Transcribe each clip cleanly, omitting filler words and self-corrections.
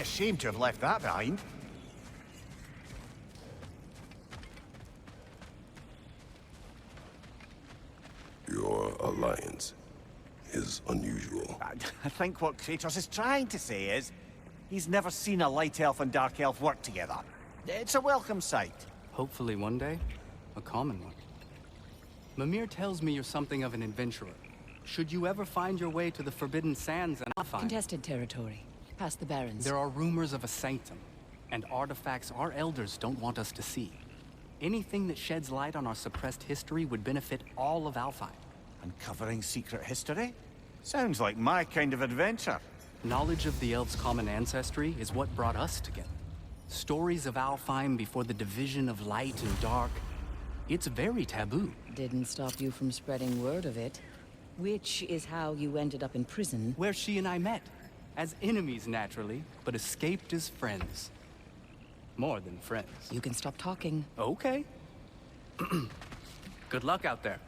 a shame to have left that behind. Your alliance is unusual. I think what Kratos is trying to say is, he's never seen a light elf and dark elf work together. It's a welcome sight. Hopefully one day, a common one. Mimir tells me you're something of an adventurer. Should you ever find your way to the Forbidden Sands and Alfheim... Contested territory. Past the Barrens. There are rumors of a sanctum, and artifacts our elders don't want us to see. Anything that sheds light on our suppressed history would benefit all of Alfheim. Uncovering secret history? Sounds like my kind of adventure. Knowledge of the elves' common ancestry is what brought us together. Stories of Alfheim before the division of light and dark. It's very taboo. Didn't stop you from spreading word of it. Which is how you ended up in prison. Where she and I met. As enemies, naturally, but escaped as friends. More than friends. You can stop talking. Okay. Good luck out there.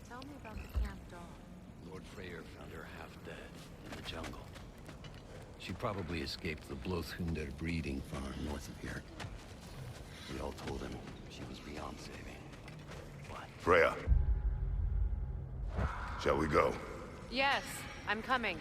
Tell me about the camp dog. Lord Freyr found her half dead in the jungle. She probably escaped the Blothunder breeding farm north of here. We all told him she was beyond saving. What? Freya. Shall we go? Yes, I'm coming.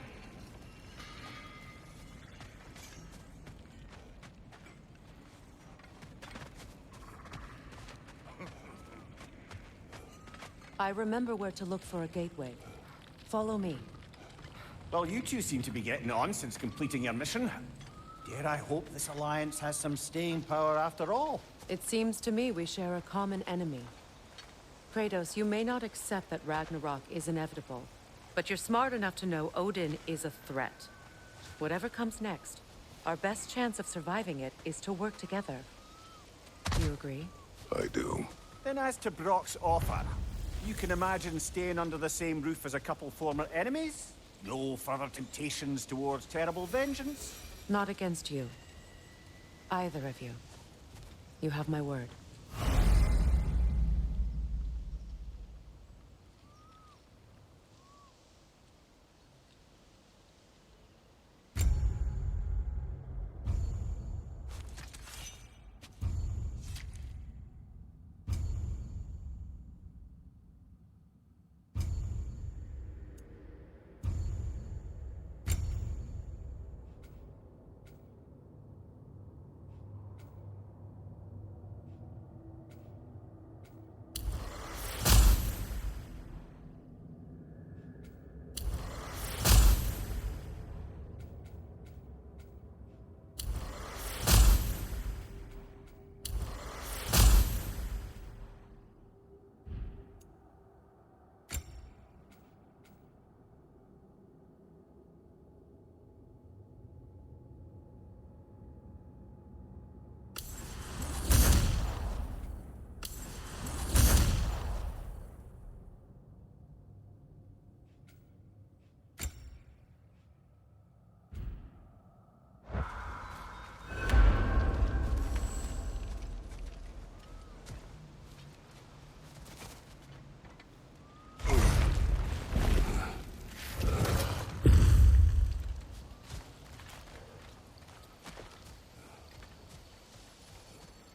I remember where to look for a gateway. Follow me. Well, you two seem to be getting on since completing your mission. Dare I hope this alliance has some staying power after all? It seems to me we share a common enemy. Kratos, you may not accept that Ragnarok is inevitable, but you're smart enough to know Odin is a threat. Whatever comes next, our best chance of surviving it is to work together. You agree? I do. Then as to Brock's offer, you can imagine staying under the same roof as a couple former enemies? No further temptations towards terrible vengeance? Not against you. Either of you. You have my word.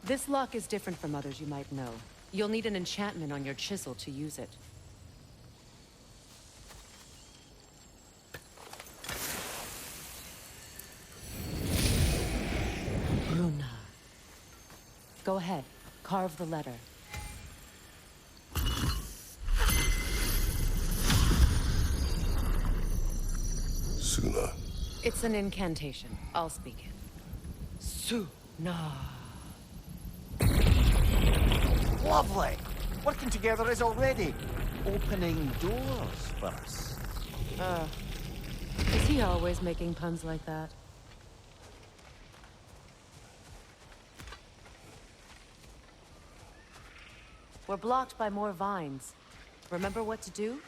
This lock is different from others you might know. You'll need an enchantment on your chisel to use it. Bruna. Go ahead. Carve the letter. Suna. It's an incantation. I'll speak it. Suna. Lovely! Working together is already opening doors for us. Is he always making puns like that? We're blocked by more vines. Remember what to do?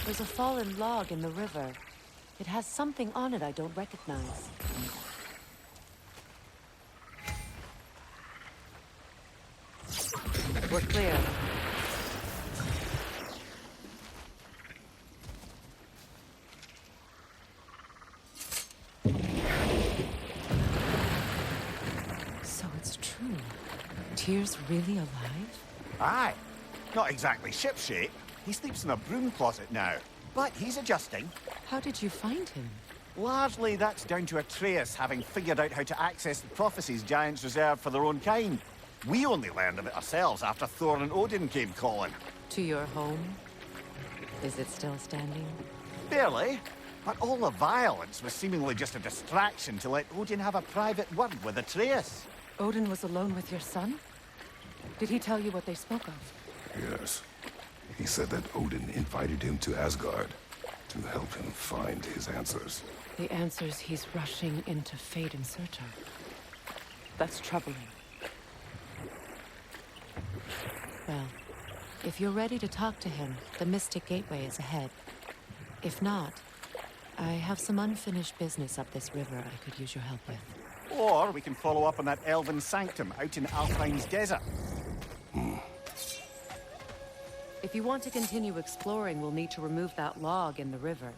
There's a fallen log in the river. It has something on it I don't recognize. We're clear. So it's true. Tyr's really alive? Aye. Not exactly shipshape. He sleeps in a broom closet now. But he's adjusting. How did you find him? Largely, that's down to Atreus having figured out how to access the prophecies giants reserved for their own kind. We only learned of it ourselves after Thor and Odin came calling. To your home? Is it still standing? Barely. But all the violence was seemingly just a distraction to let Odin have a private word with Atreus. Odin was alone with your son? Did he tell you what they spoke of? Yes. He said that Odin invited him to Asgard to help him find his answers. The answers he's rushing into fate in search of. That's troubling. Well, if you're ready to talk to him, the Mystic Gateway is ahead. If not, I have some unfinished business up this river I could use your help with. Or we can follow up on that elven sanctum out in Alpine's desert. If you want to continue exploring, we'll need to remove that log in the river.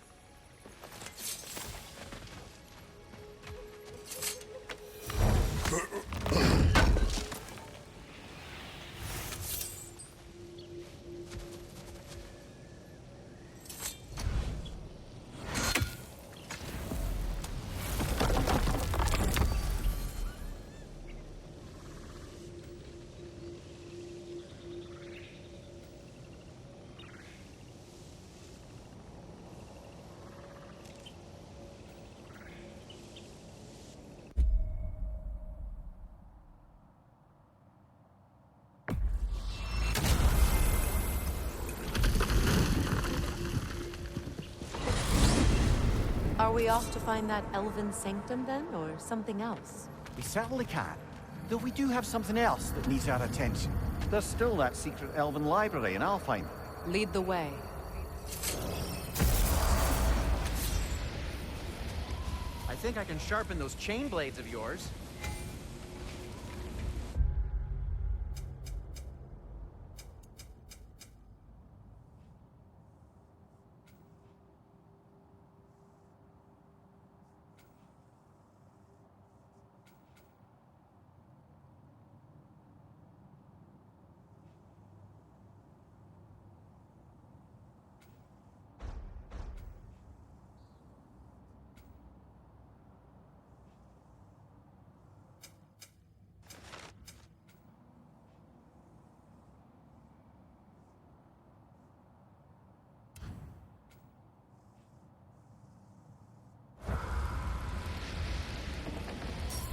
Are we off to find that elven sanctum then, or something else? We certainly can. Though we do have something else that needs our attention. There's still that secret elven library in Alpine. Lead the way. I think I can sharpen those chain blades of yours.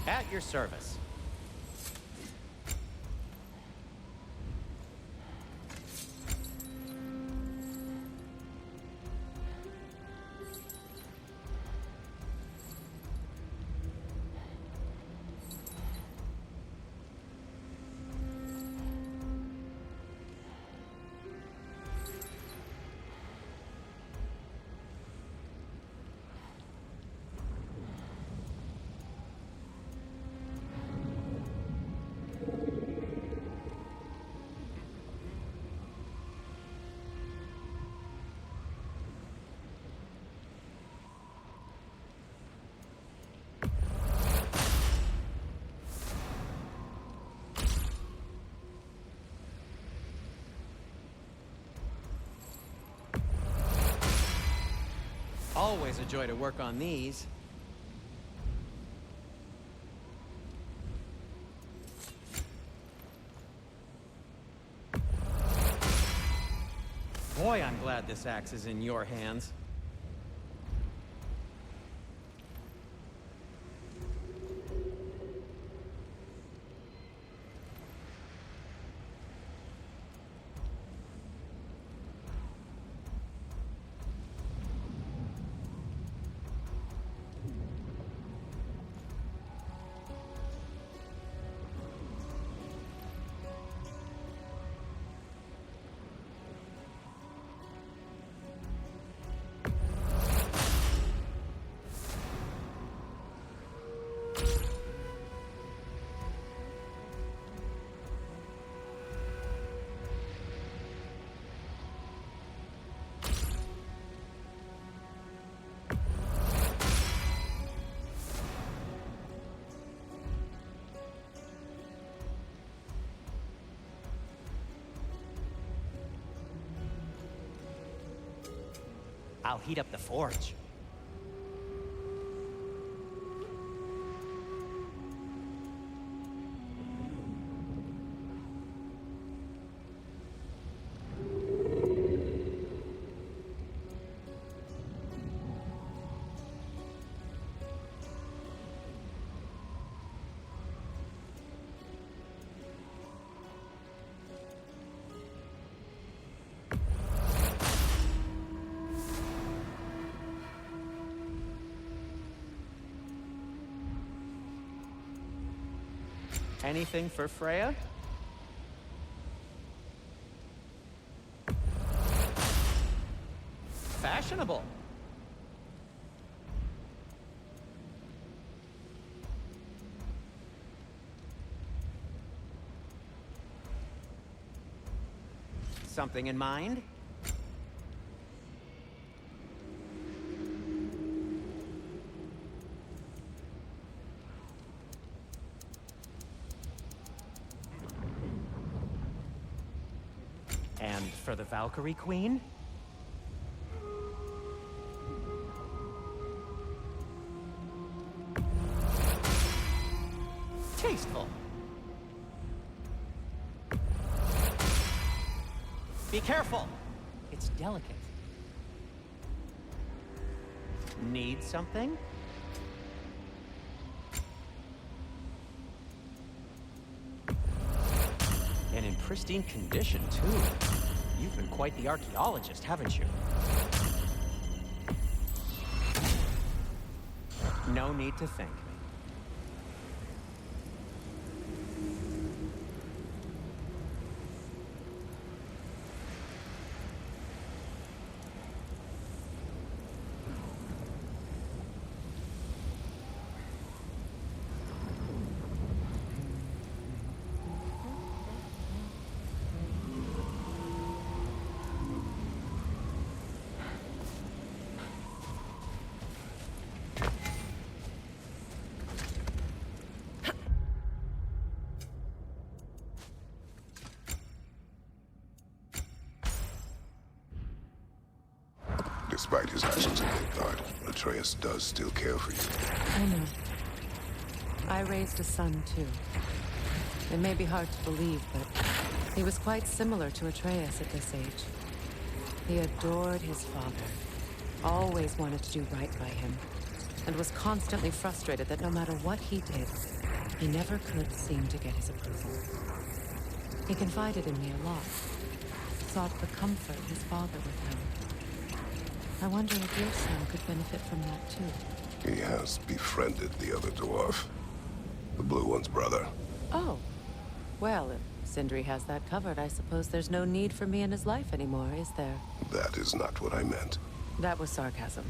At your service. Always a joy to work on these. Boy, I'm glad this axe is in your hands. I'll heat up the forge. Anything for Freya? Fashionable. Something in mind? And for the Valkyrie Queen? Tasteful. Be careful. It's delicate. Need something? And in pristine condition, too. You've been quite the archaeologist, haven't you? No need to thank me. Despite his actions in Midgard, Atreus does still care for you. I know. I raised a son, too. It may be hard to believe, but he was quite similar to Atreus at this age. He adored his father, always wanted to do right by him, and was constantly frustrated that no matter what he did, he never could seem to get his approval. He confided in me a lot, sought the comfort his father withheld. I wonder if your son could benefit from that, too. He has befriended the other dwarf. The blue one's brother. Oh. Well, if Sindri has that covered, I suppose there's no need for me in his life anymore, is there? That is not what I meant. That was sarcasm.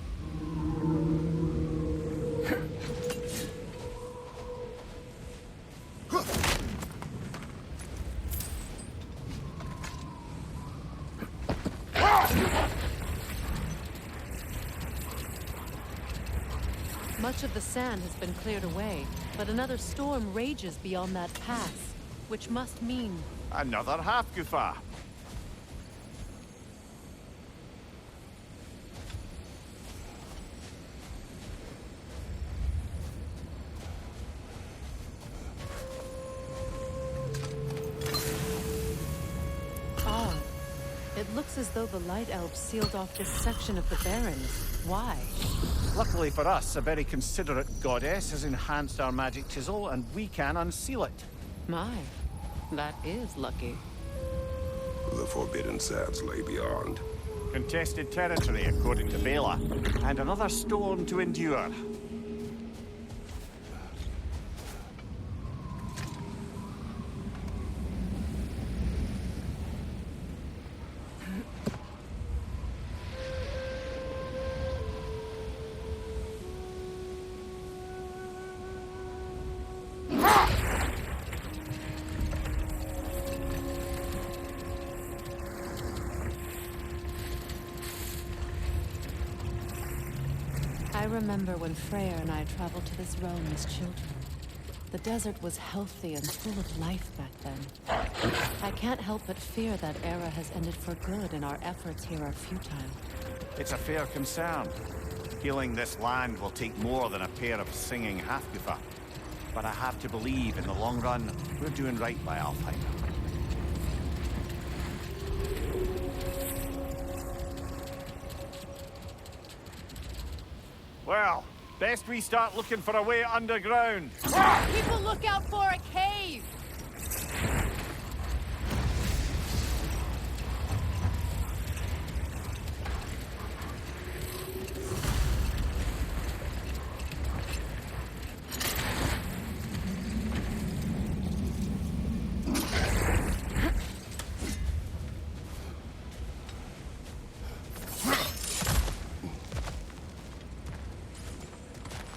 Much of the sand has been cleared away, but another storm rages beyond that pass, which must mean... Another half-goofa. Odd. It looks as though the Light Elves sealed off this section of the Barrens. Why? Luckily for us, a very considerate goddess has enhanced our magic chisel, and we can unseal it. My, that is lucky. The forbidden sands lay beyond. Contested territory, according to Bela, and another storm to endure. I remember when Freya and I traveled to this realm as children. The desert was healthy and full of life back then. I can't help but fear that era has ended for good and our efforts here are futile. It's a fair concern. Healing this land will take more than a pair of singing half-goofer. But I have to believe, in the long run, we're doing right by Alfheim. Well, best we start looking for a way underground. People look out for a cave!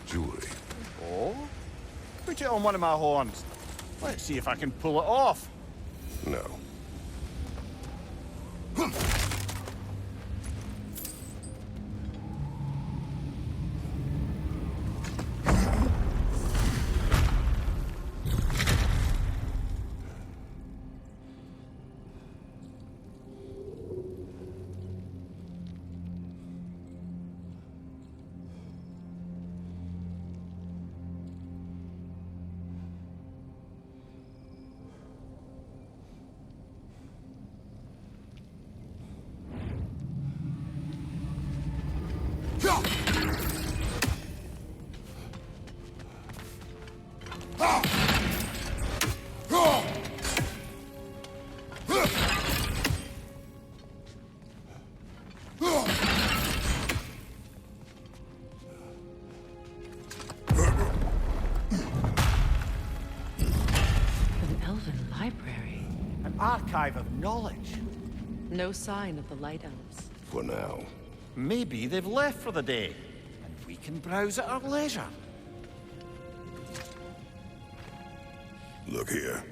Jewelry. Oh? Put it on one of my horns. Let's see if I can pull it off. No. An elven library. An archive of knowledge. No sign of the Light Elves. For now. Maybe they've left for the day, and we can browse at our leisure. Look here.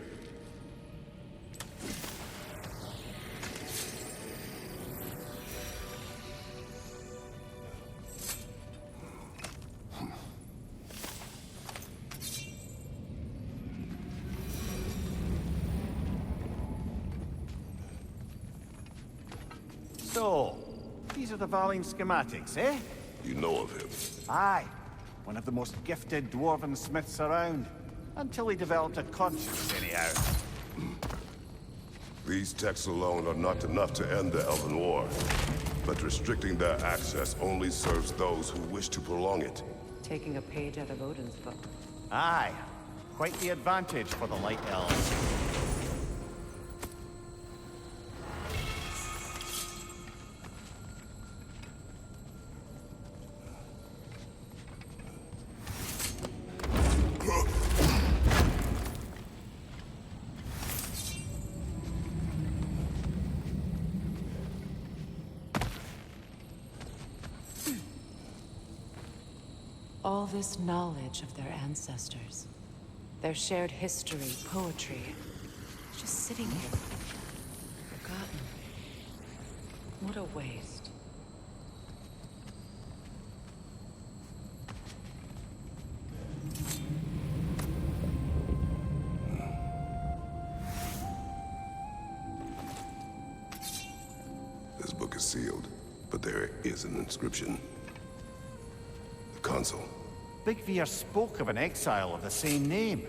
So, these are the Valine schematics, eh? You know of him. Aye. One of the most gifted dwarven smiths around. Until he developed a conscience, anyhow. These texts alone are not enough to end the Elven War. But restricting their access only serves those who wish to prolong it. Taking a page out of Odin's book. Aye. Quite the advantage for the Light Elves. All this knowledge of their ancestors, their shared history, poetry, just sitting here, forgotten. What a waste. This book is sealed, but there is an inscription. The console. Big Veer spoke of an exile of the same name.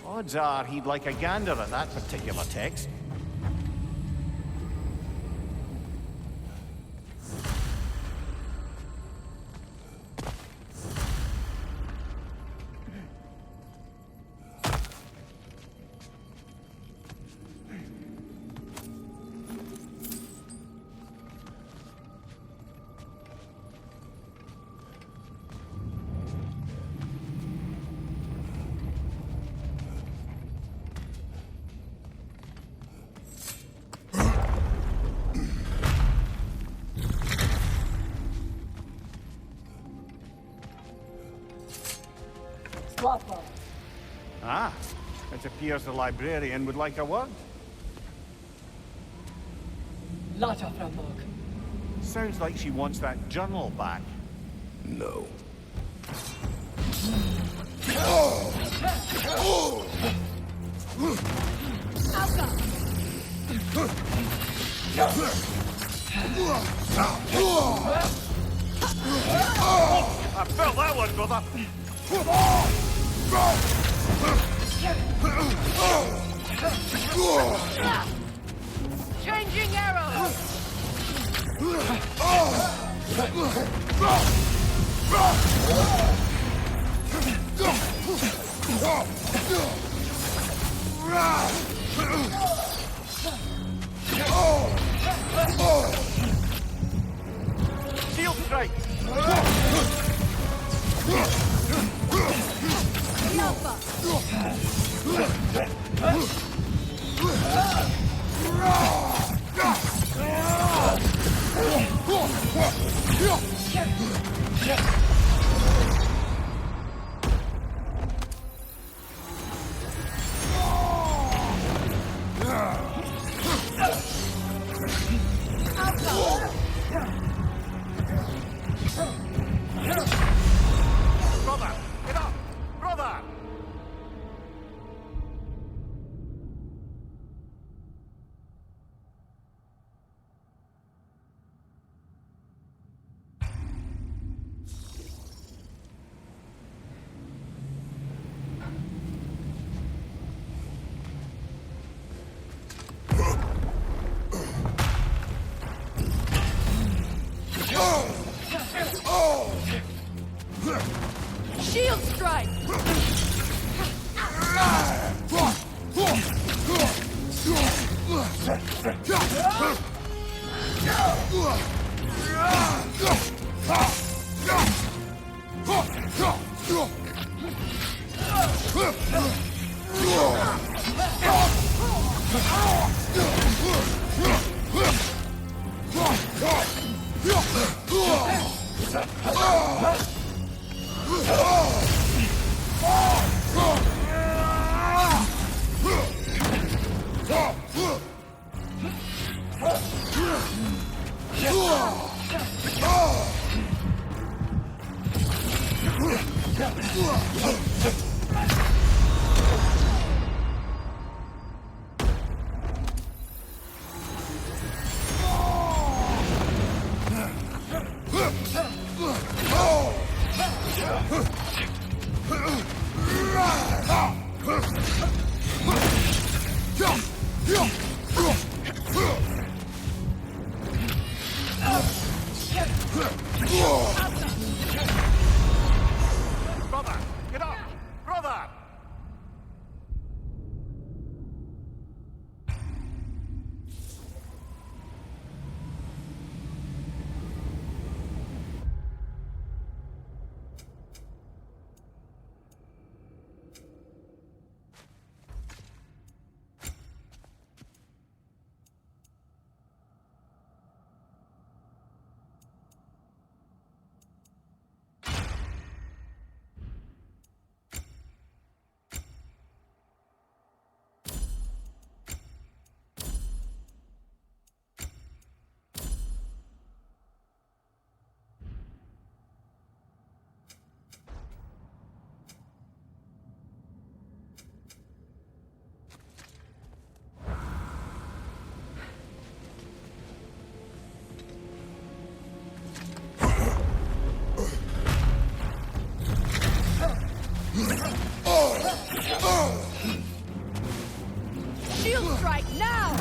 Odds are he'd like a gander at that particular text. Ah, it appears the librarian would like a word. Sounds like she wants that journal back. No. I felt that one, brother. Changing arrows! Shield strike. Brother, get up! Brother! Shield strike! Brother, get up! Brother! Shield strike now!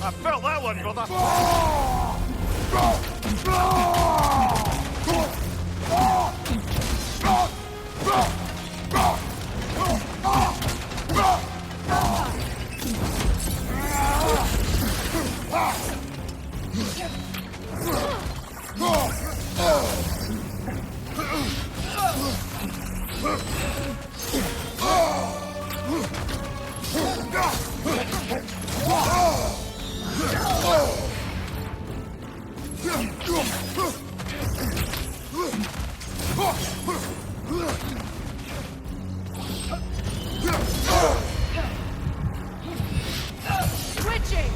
I felt that one, brother. Switching!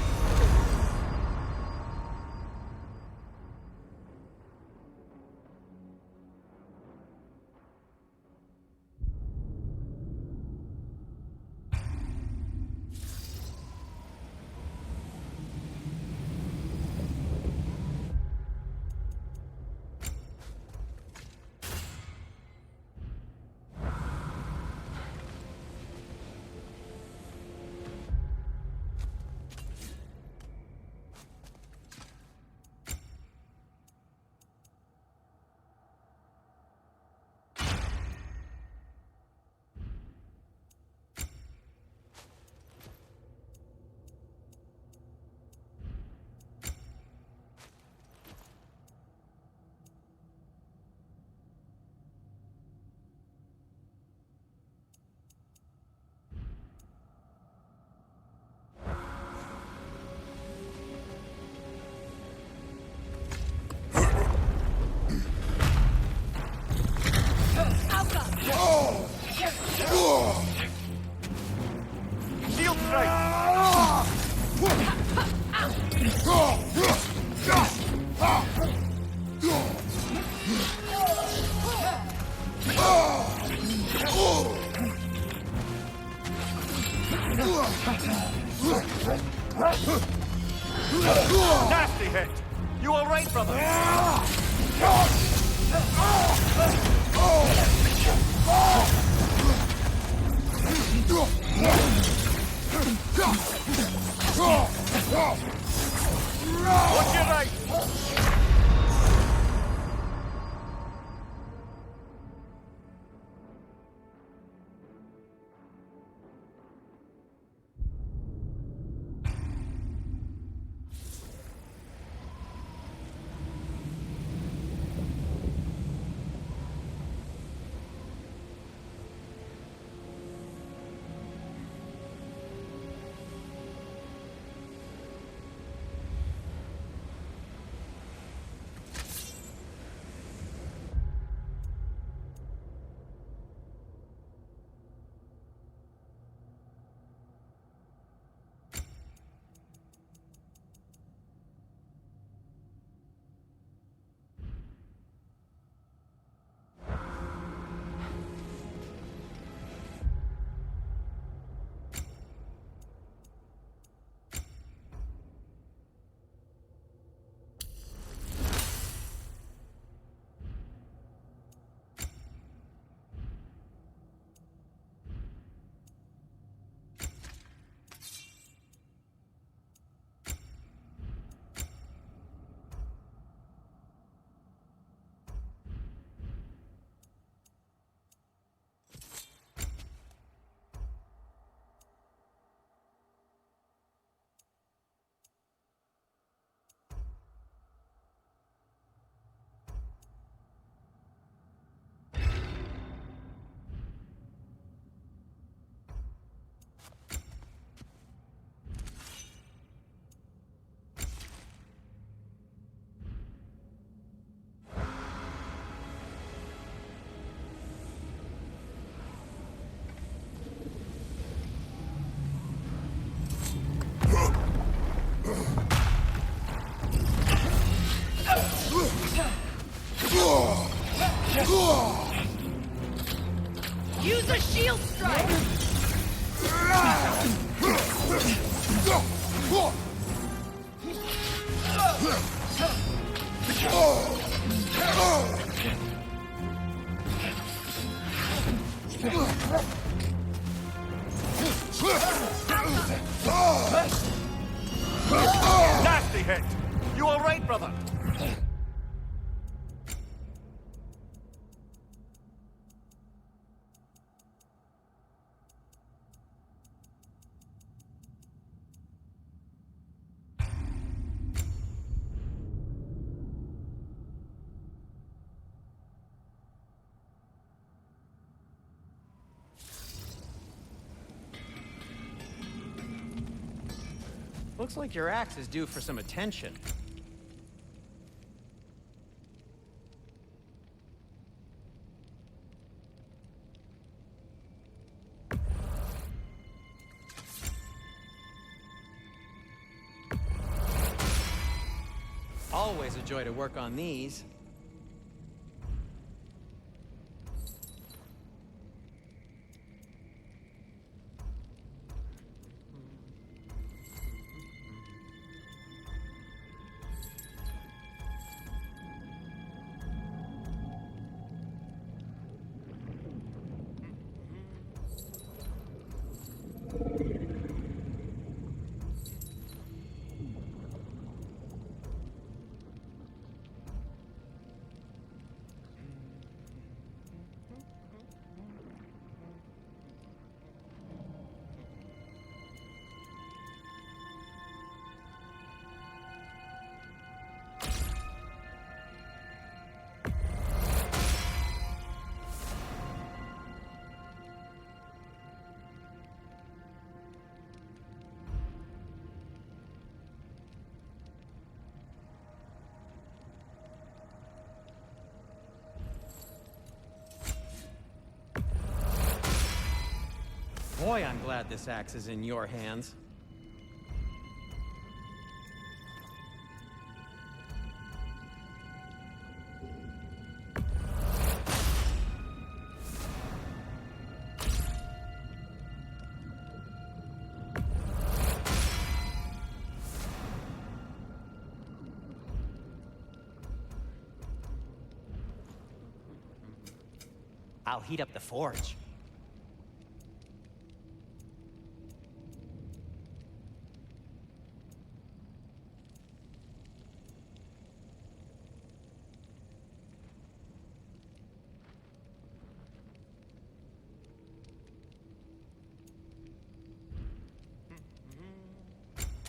Shield strike! Nasty hit! You all right, brother? Watch your right! hit. You all right, brother? Looks like your axe is due for some attention. Always a joy to work on these. Boy, I'm glad this axe is in your hands. I'll heat up the forge.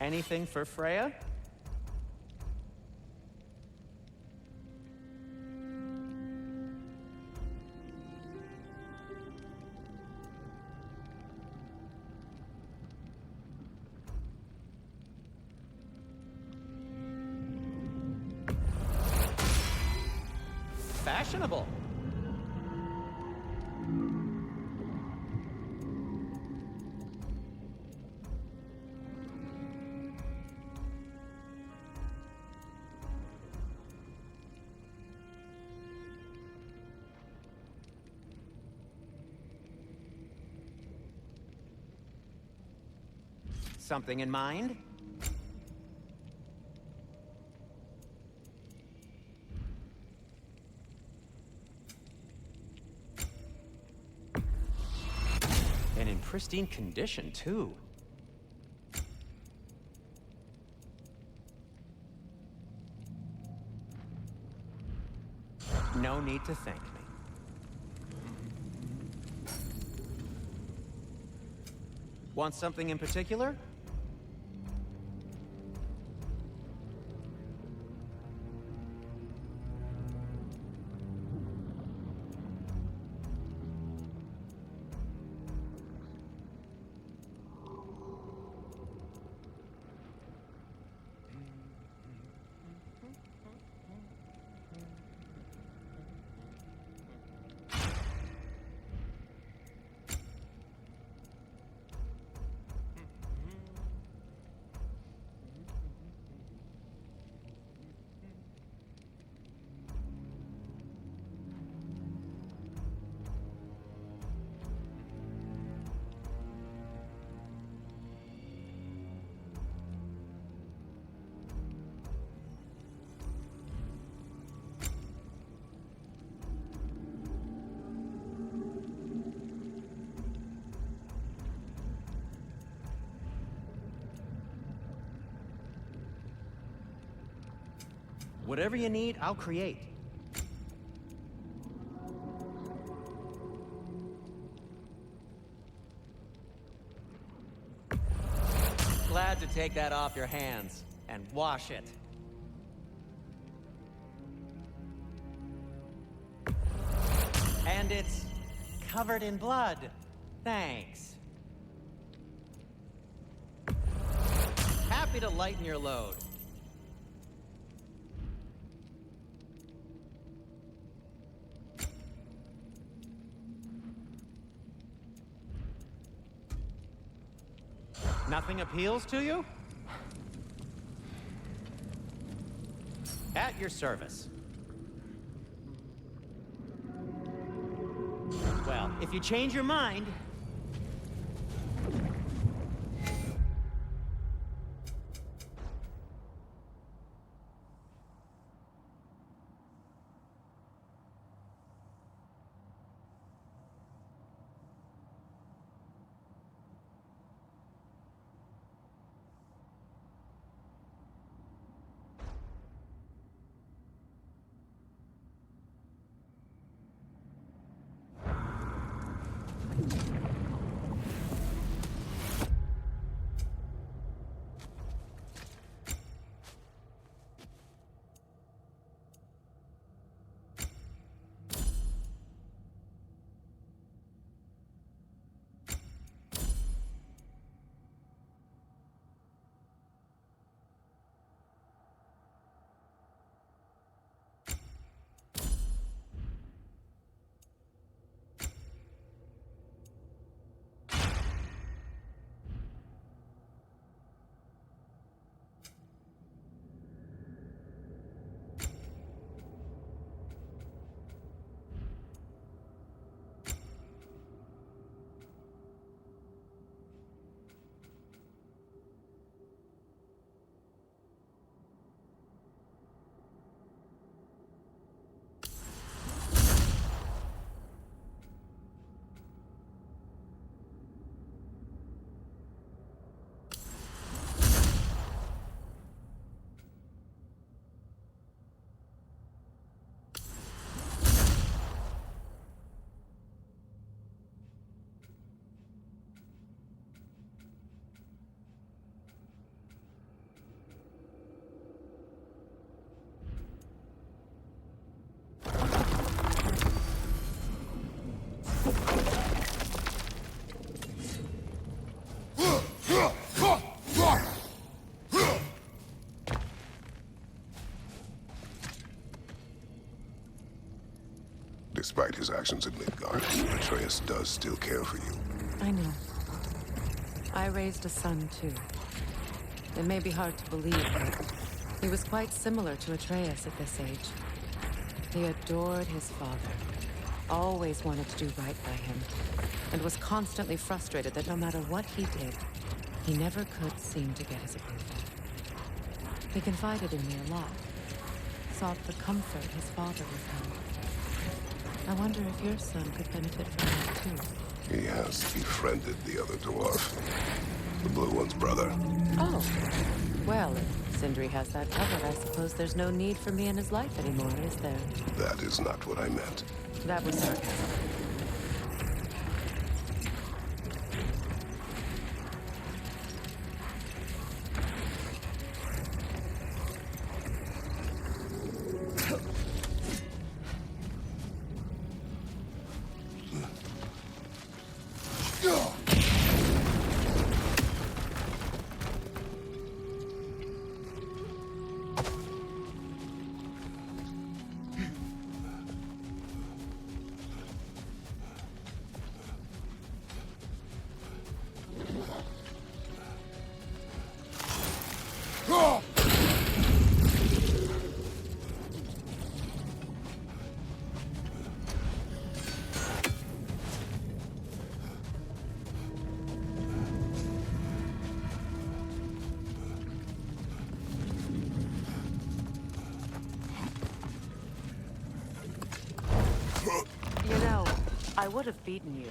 Anything for Freya? Fashionable. Something in mind? And in pristine condition, too. No need to thank me. Want something in particular? Whatever you need, I'll create. Glad to take that off your hands and wash it. And it's covered in blood. Thanks. Happy to lighten your load. Nothing appeals to you? At your service. Well, if you change your mind... Despite his actions in Midgard, Atreus does still care for you. I know. I raised a son, too. It may be hard to believe, but he was quite similar to Atreus at this age. He adored his father, always wanted to do right by him, and was constantly frustrated that no matter what he did, he never could seem to get his approval. He confided in me a lot, sought the comfort his father withheld. I wonder if your son could benefit from that, too. He has befriended the other dwarf. The Blue One's brother. Oh. Well, if Sindri has that covered, I suppose there's no need for me in his life anymore, is there? That is not what I meant. That was sarcasm. You know, I would have beaten you.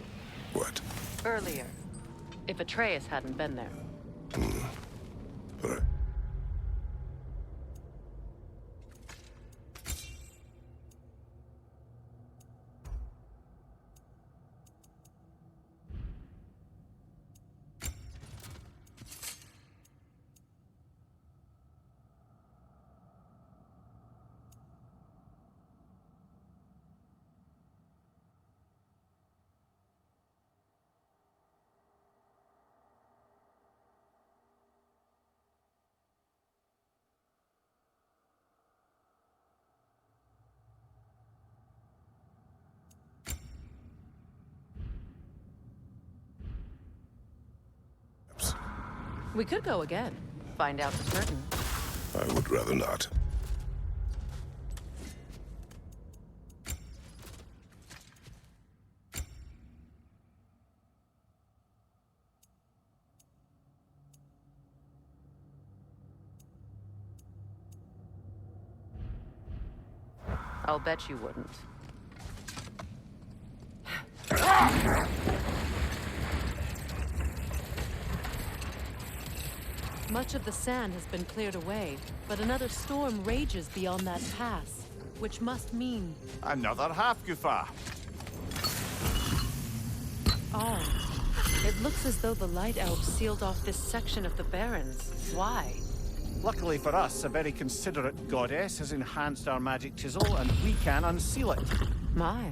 What? Earlier. If Atreus hadn't been there. But We could go again. Find out for certain. I would rather not. I'll bet you wouldn't. Much of the sand has been cleared away, but another storm rages beyond that pass, which must mean... Another half-goofa. Oh. It looks as though the Light Elves sealed off this section of the Barrens. Why? Luckily for us, a very considerate goddess has enhanced our magic chisel, and we can unseal it. My,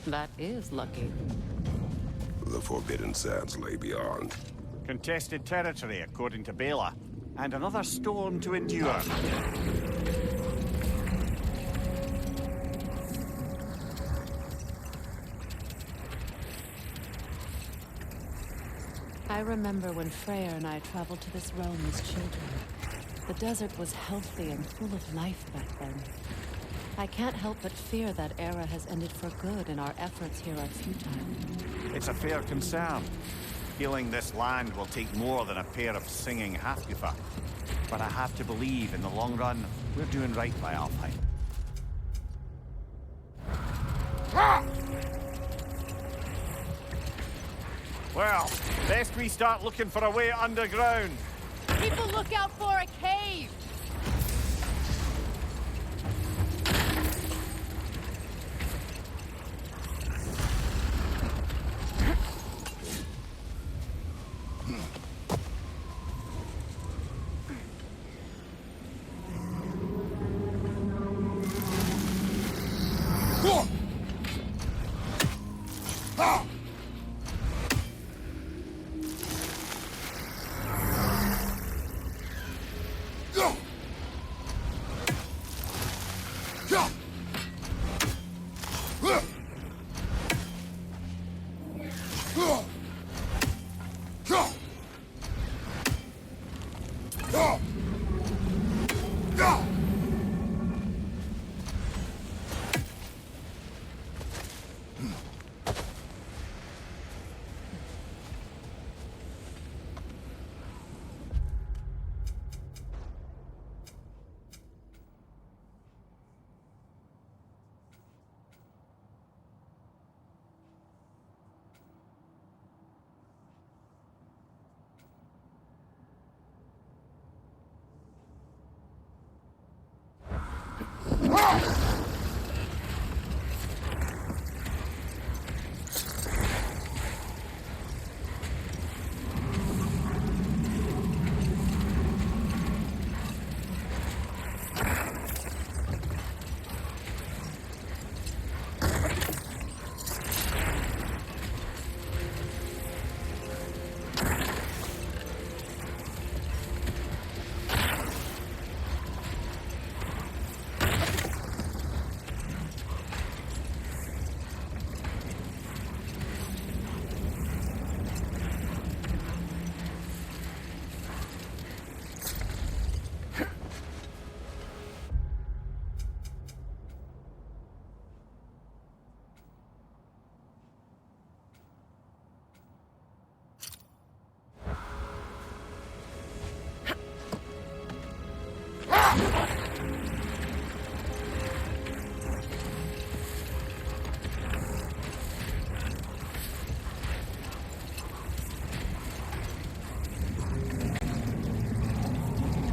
that is lucky. The Forbidden Sands lay beyond. Contested territory, according to Bela. And another storm to endure. I remember when Freyr and I traveled to this realm as children. The desert was healthy and full of life back then. I can't help but fear that era has ended for good and our efforts here are futile. It's a fair concern. Healing this land will take more than a pair of singing half-goofa. But I have to believe, in the long run, we're doing right by Alfheim. Well, best we start looking for a way underground. People look out for a cave!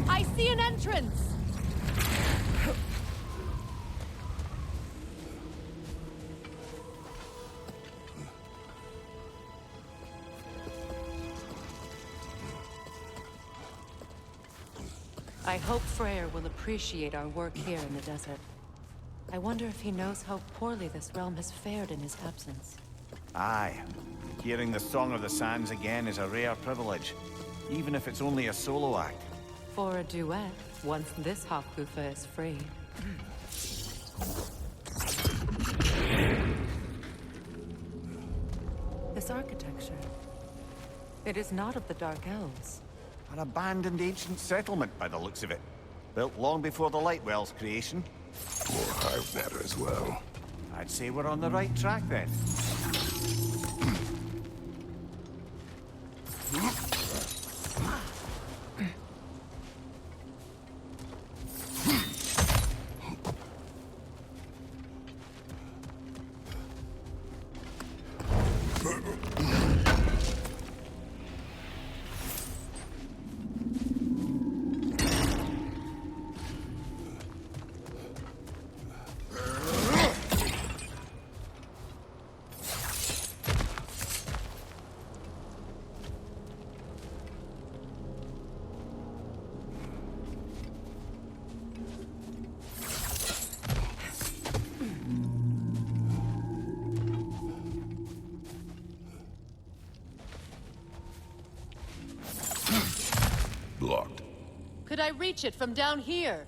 I see an entrance! I hope Freyr will appreciate our work here in the desert. I wonder if he knows how poorly this realm has fared in his absence. Aye. Hearing the Song of the Sands again is a rare privilege, even if it's only a solo act. For a duet, once this half-goofa is free. This architecture. It is not of the Dark Elves. An abandoned ancient settlement by the looks of it. Built long before the Lightwell's creation. More hive matter as well. I'd say we're on the right track then. Blocked. Could I reach it from down here?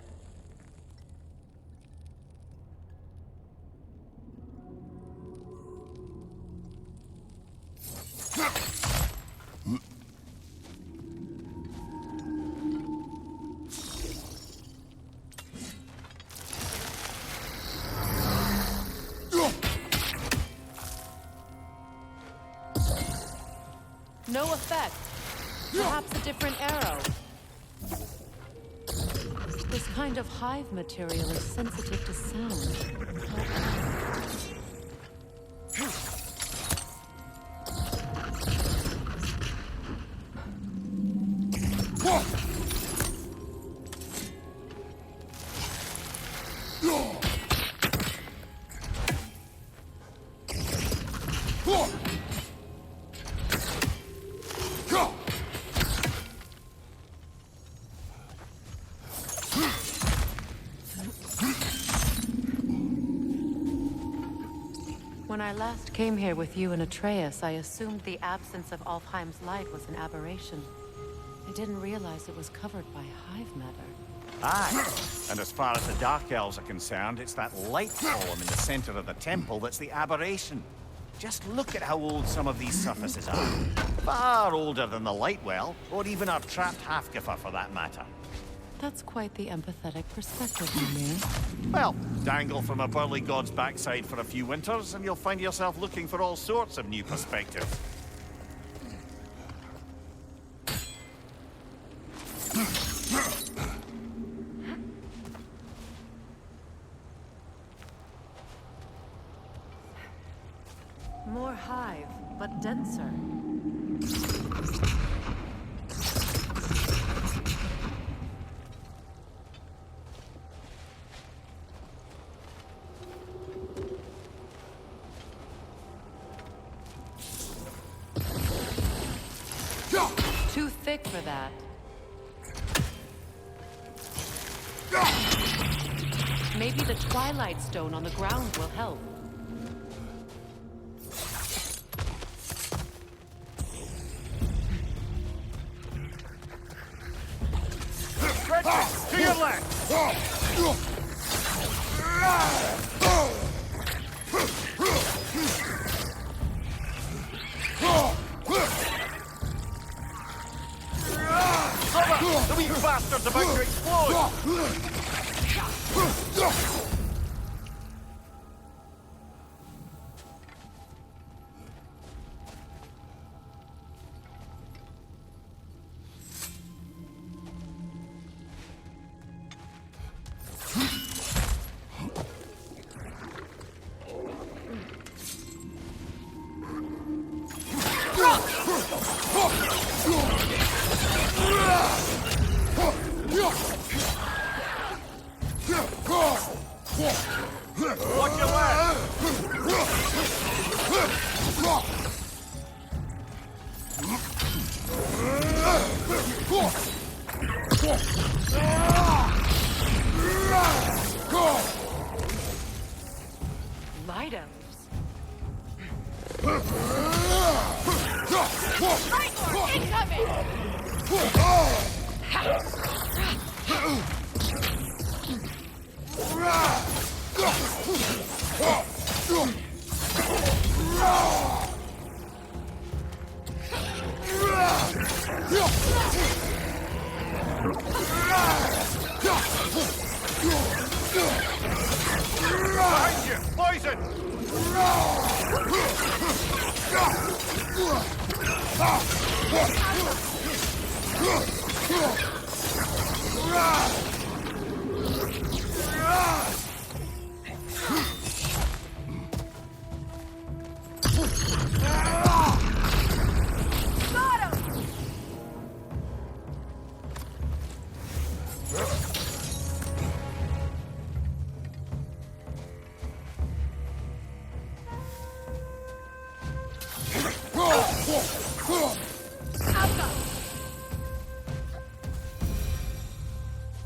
No effect. Perhaps a different arrow. This kind of hive material is sensitive to sound. When I last came here with you and Atreus, I assumed the absence of Alfheim's light was an aberration. I didn't realize it was covered by hive matter. Aye. And as far as the Dark Elves are concerned, it's that light column in the center of the temple that's the aberration. Just look at how old some of these surfaces are. Far older than the Lightwell, or even our trapped Halfgiffer for that matter. That's quite the empathetic perspective, Mimir. Well, dangle from a burly god's backside for a few winters, and you'll find yourself looking for all sorts of new perspectives. More hive, but denser. Too thick for that. Maybe the Twilight Stone on the ground will help. To your left! Brother, the wee bastard's about to explode! Watch your left! Light elves.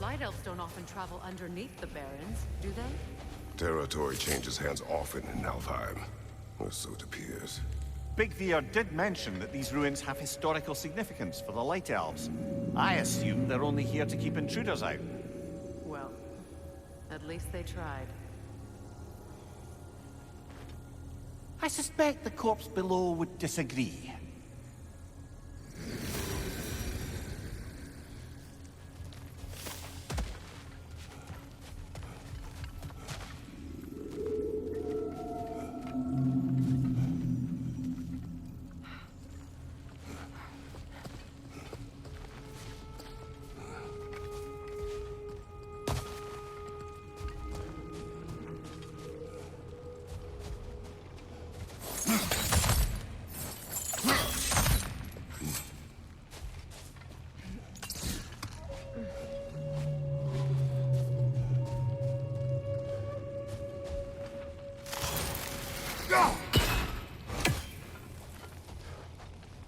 Light elves don't often travel underneath the barrens, do they? Territory changes hands often in Alfheim, or so it appears. Big Veer did mention that these ruins have historical significance for the Light Elves. I assume they're only here to keep intruders out. Well, at least they tried. I suspect the corpse below would disagree.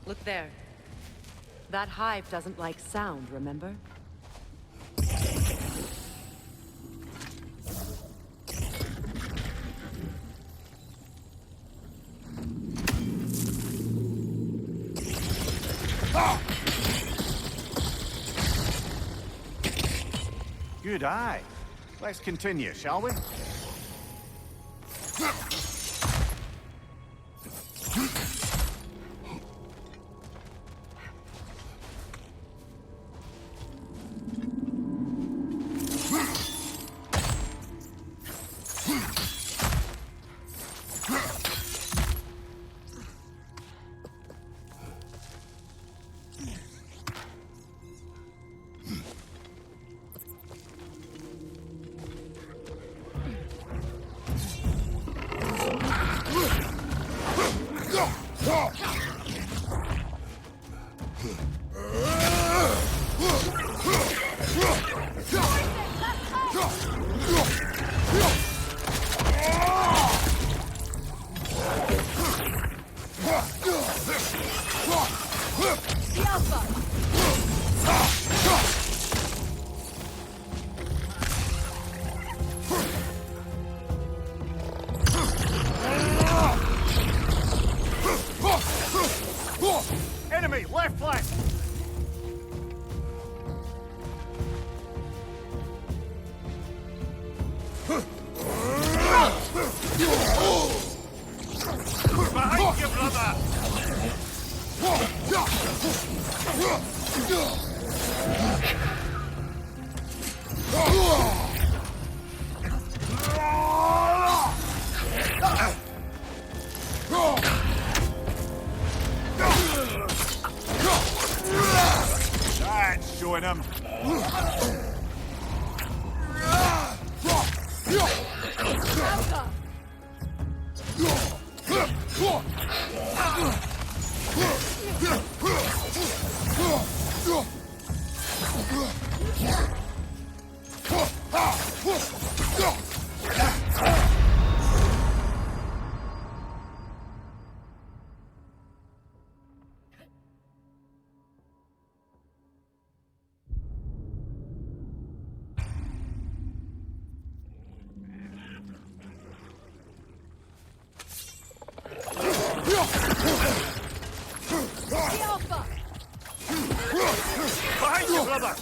Look there. That hive doesn't like sound, remember? Good eye. Let's continue, shall we? Enemy, left flank! Behind you, brother! That's showing him. Behind you, brother!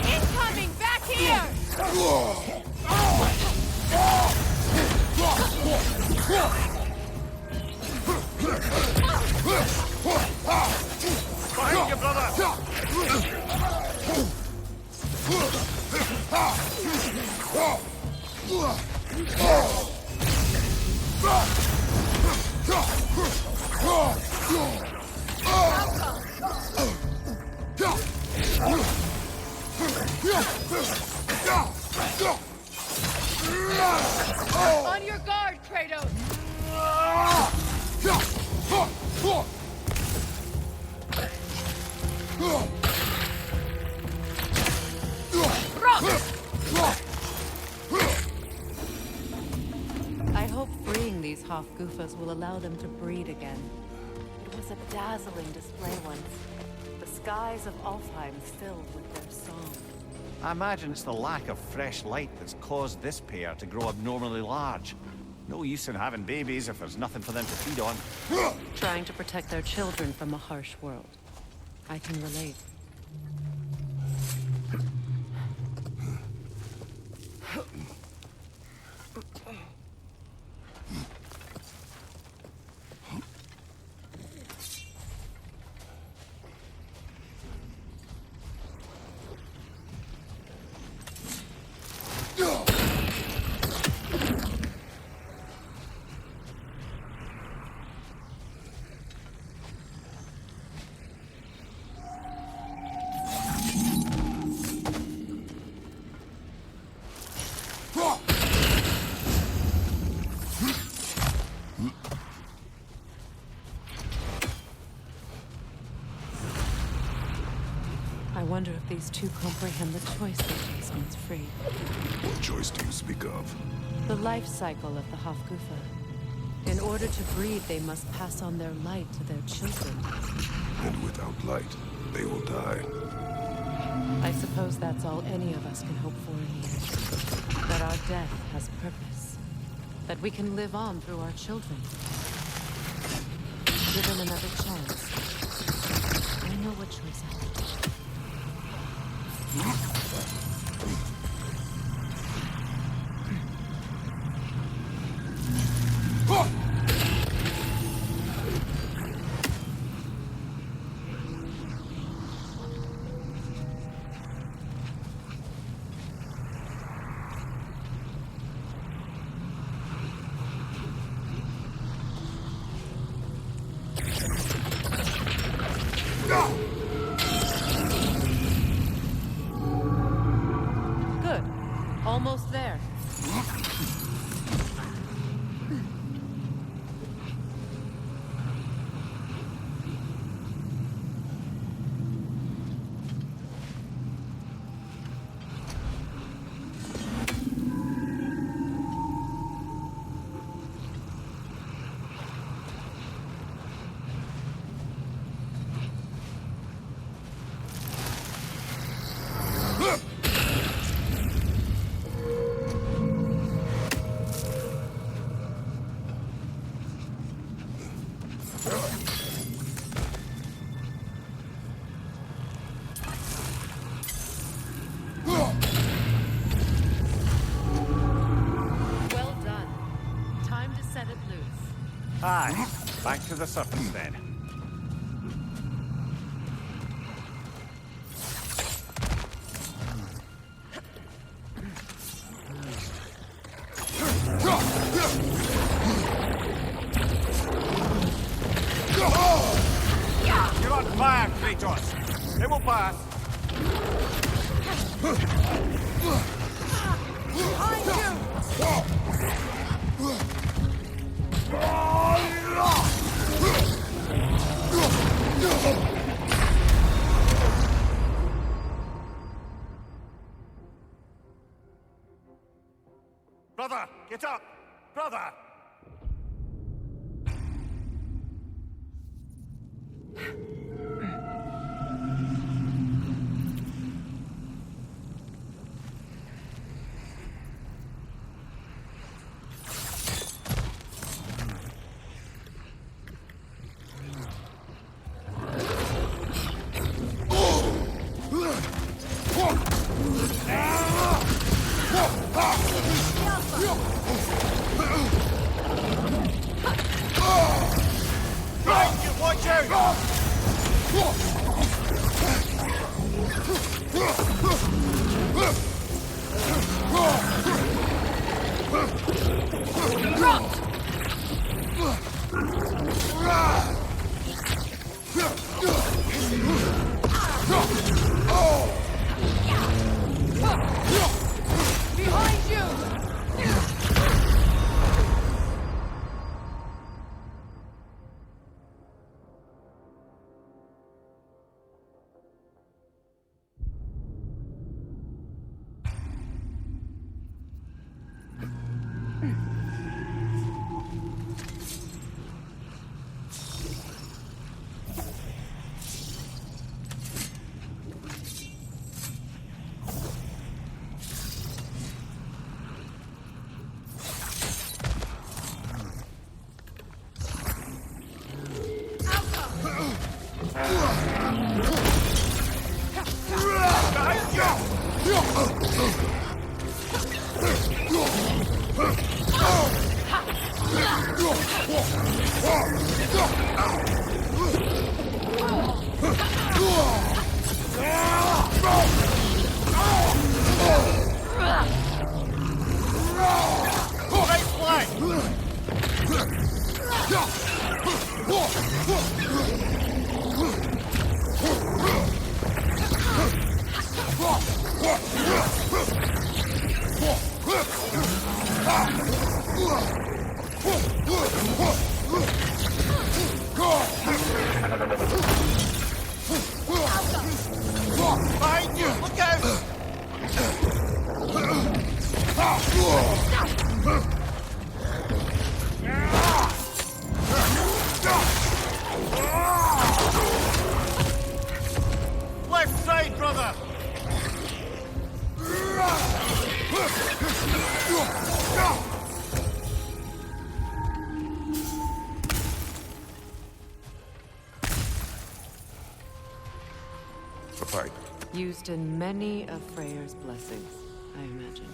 Incoming! Back here! Behind you, brother! On your guard, Kratos! I hope freeing these Hofgufas will allow them to breed again. It was a dazzling display once. The skies of Alfheim filled with their song. I imagine it's the lack of fresh light that's caused this pair to grow abnormally large. No use in having babies if there's nothing for them to feed on. Trying to protect their children from a harsh world. I can relate. I wonder if these two comprehend the choice they face once free. What choice do you speak of? The life cycle of the Hofgufa. In order to breed, they must pass on their light to their children. And without light, they will die. I suppose that's all any of us can hope for in the end. That our death has purpose. That we can live on through our children. Give them another chance. I know what choice I will take. Good. Almost there. Well done. Time to set it loose. Aye, back to the surface then. You're on fire, Kratos! It will pass! Brother, get up! Brother! Behind you! Behind you! Look out! Left side, brother! A pipe. Used in many of Freyr's blessings, I imagine.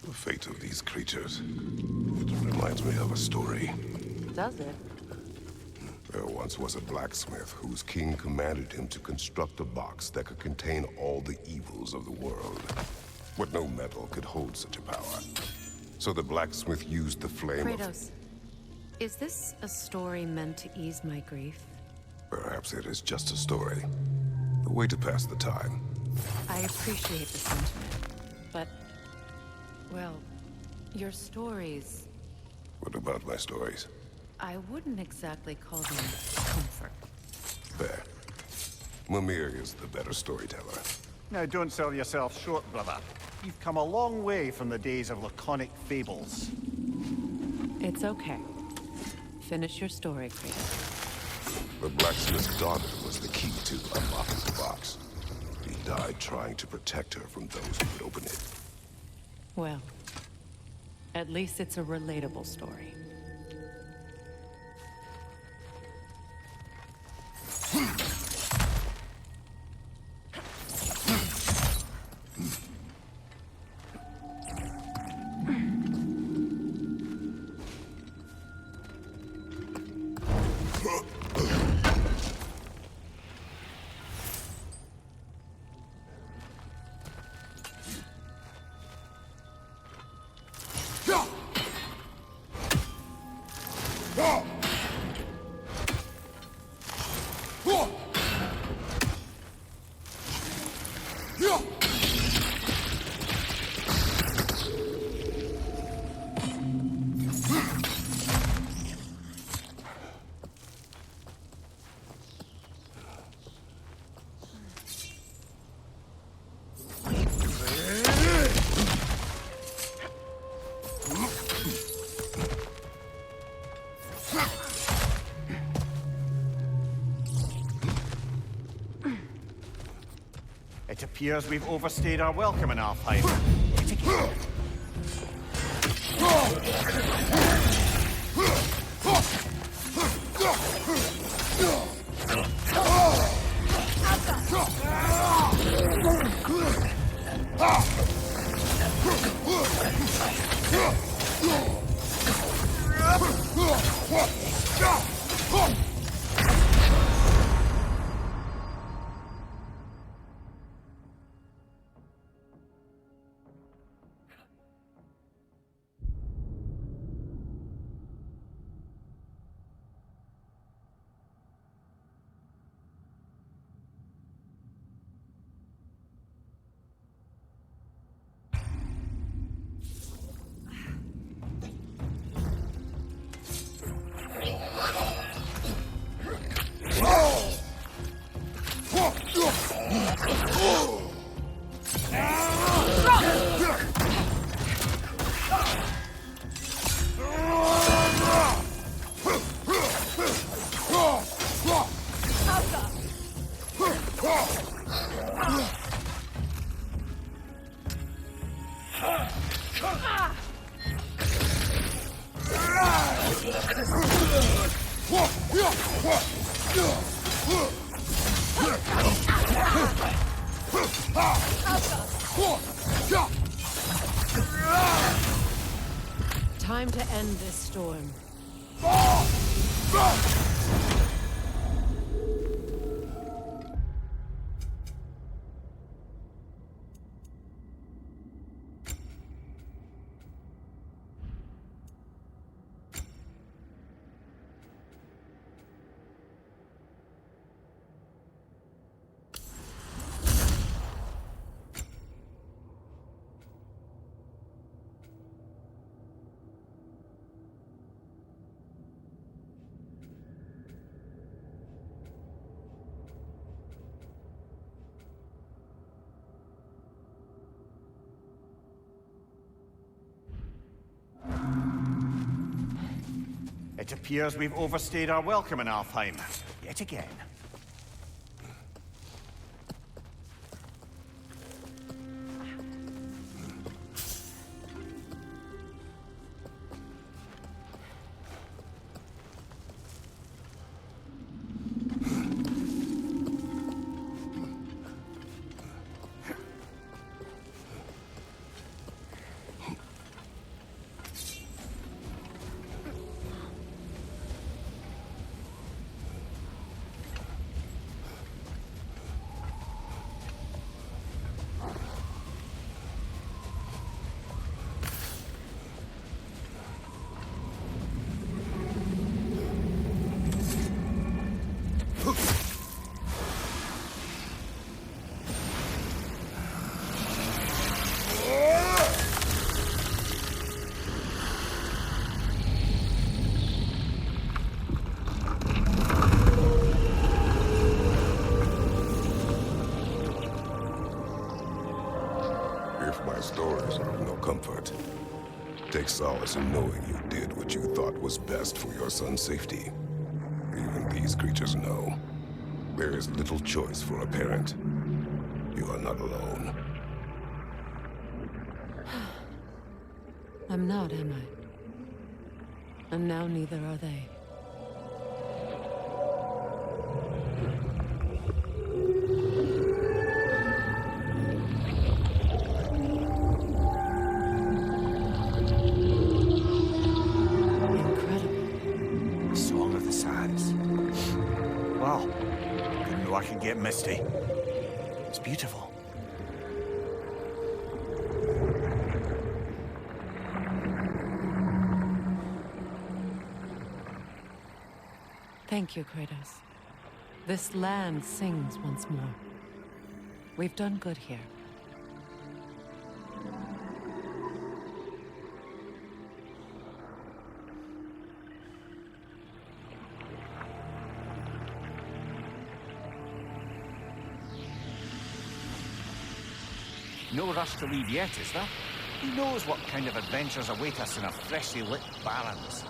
The fate of these creatures. It reminds me of a story. Does it? There once was a blacksmith whose king commanded him to construct a box that could contain all the evils of the world. But no metal could hold such a power. So the blacksmith used the flame of... Kratos, is this a story meant to ease my grief? Perhaps it is just a story. A way to pass the time. I appreciate the sentiment, but... well, your stories... What about my stories? I wouldn't exactly call them comfort. Fair. Mimir is the better storyteller. Now, don't sell yourself short, brother. You've come a long way from the days of laconic fables. It's okay. Finish your story, Kratos. The blacksmith's daughter was the key to unlocking the box. He died trying to protect her from those who would open it. Well, at least it's a relatable story. Oh! It appears we've overstayed our welcome in Alfheim. Yet again. Time to end this storm. It appears we've overstayed our welcome in Alfheim. Yet again. If my stories are of no comfort, take solace in knowing you did what you thought was best for your son's safety. Even these creatures know. There is little choice for a parent. You are not alone. I'm not, am I? And now neither are they. Incredible. Song of the Sands. Wow. Didn't know I could get misty. It's beautiful. Thank you, Kratos. This land sings once more. We've done good here. No rush to leave yet, is there? Who knows what kind of adventures await us in our freshly lit barrens?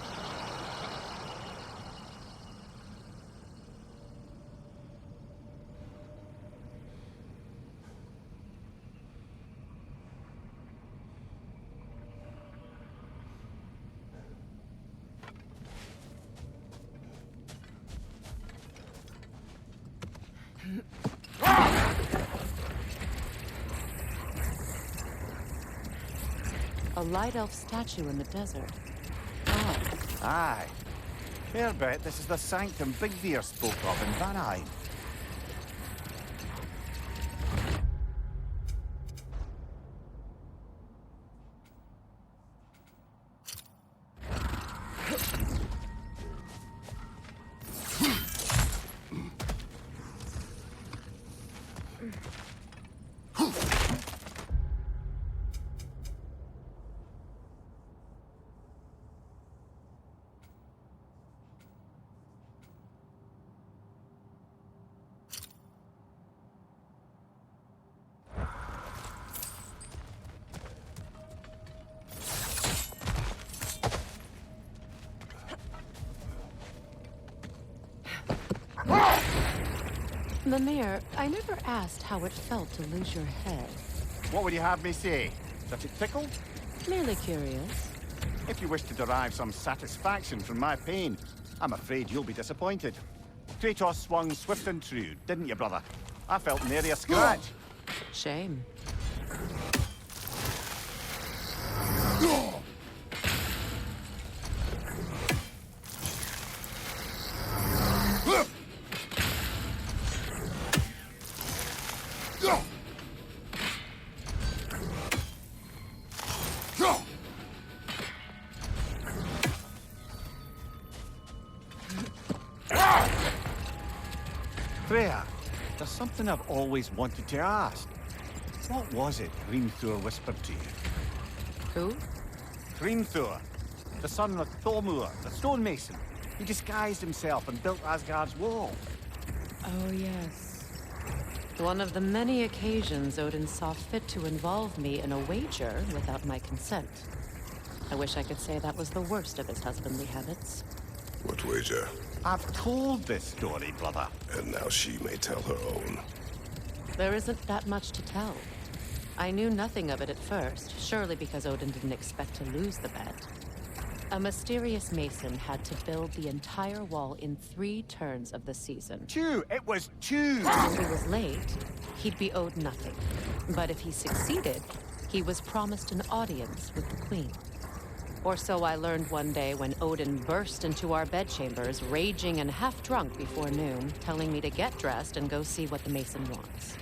A light elf statue in the desert. Aye. Fair bet this is the sanctum Big Deer spoke of in Vanheim. Mimir, I never asked how it felt to lose your head. What would you have me say? That it tickled? Merely curious. If you wish to derive some satisfaction from my pain, I'm afraid you'll be disappointed. Kratos swung swift and true, didn't you, brother? I felt nary a scratch. Shame. Freya, there's something I've always wanted to ask. What was it Hrimthur whispered to you? Who? Hrimthur, the son of Thormur, the stonemason. He disguised himself and built Asgard's wall. Oh, yes. One of the many occasions Odin saw fit to involve me in a wager without my consent. I wish I could say that was the worst of his husbandly habits. What wager? I've told this story, brother. And now she may tell her own. There isn't that much to tell. I knew nothing of it at first, surely because Odin didn't expect to lose the bet. A mysterious mason had to build the entire wall in 3 turns of the season. 2! It was 2! If he was late, he'd be owed nothing. But if he succeeded, he was promised an audience with the queen. Or so I learned one day when Odin burst into our bedchambers, raging and half-drunk before noon, telling me to get dressed and go see what the mason wants.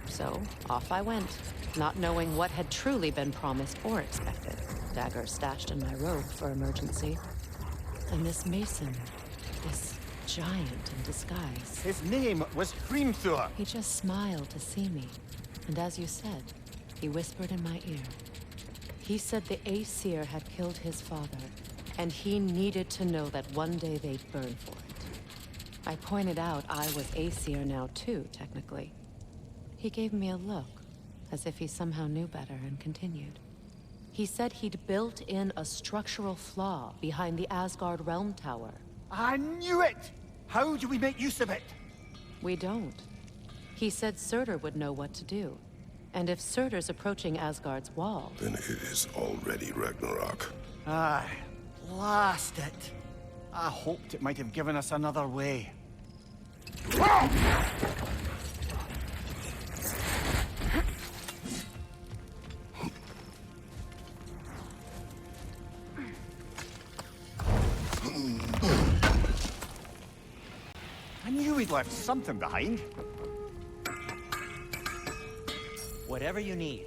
So, off I went, not knowing what had truly been promised or expected. Dagger stashed in my robe for emergency. And this mason, this giant in disguise. His name was Hrimthur. He just smiled to see me. And as you said, he whispered in my ear. He said the Aesir had killed his father, and he needed to know that one day they'd burn for it. I pointed out I was Aesir now too, technically. He gave me a look, as if he somehow knew better, and continued. He said he'd built in a structural flaw behind the Asgard Realm Tower. I knew it! How do we make use of it? We don't. He said Surtur would know what to do. And if Surtur's approaching Asgard's wall... Then it is already Ragnarok. Aye, blast it. I hoped it might have given us another way. I knew we'd left something behind. Whatever you need.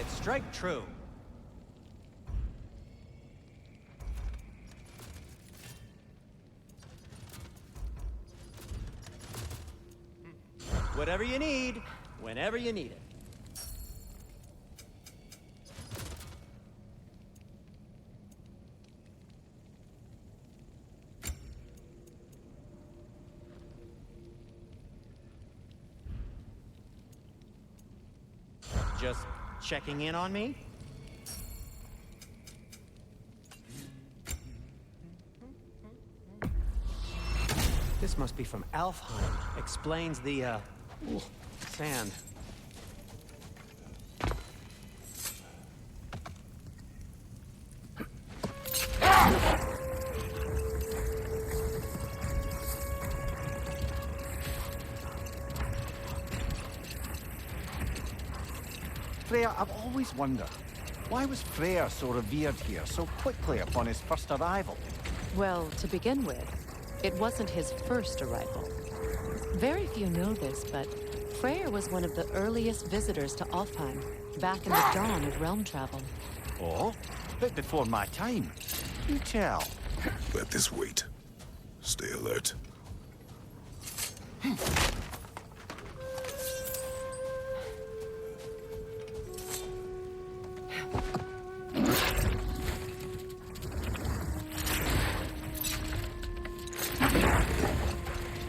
Strike true. Whatever you need, whenever you need it. Just checking in on me? This must be from Alfheim. Explains the, sand. Freya, I've always wondered, why was Freyr so revered here so quickly upon his first arrival? Well, to begin with, it wasn't his first arrival. Very few know this, but Freyr was one of the earliest visitors to Alfheim, back in the dawn of realm travel. Oh, bit before my time. You tell. Let this wait. Stay alert.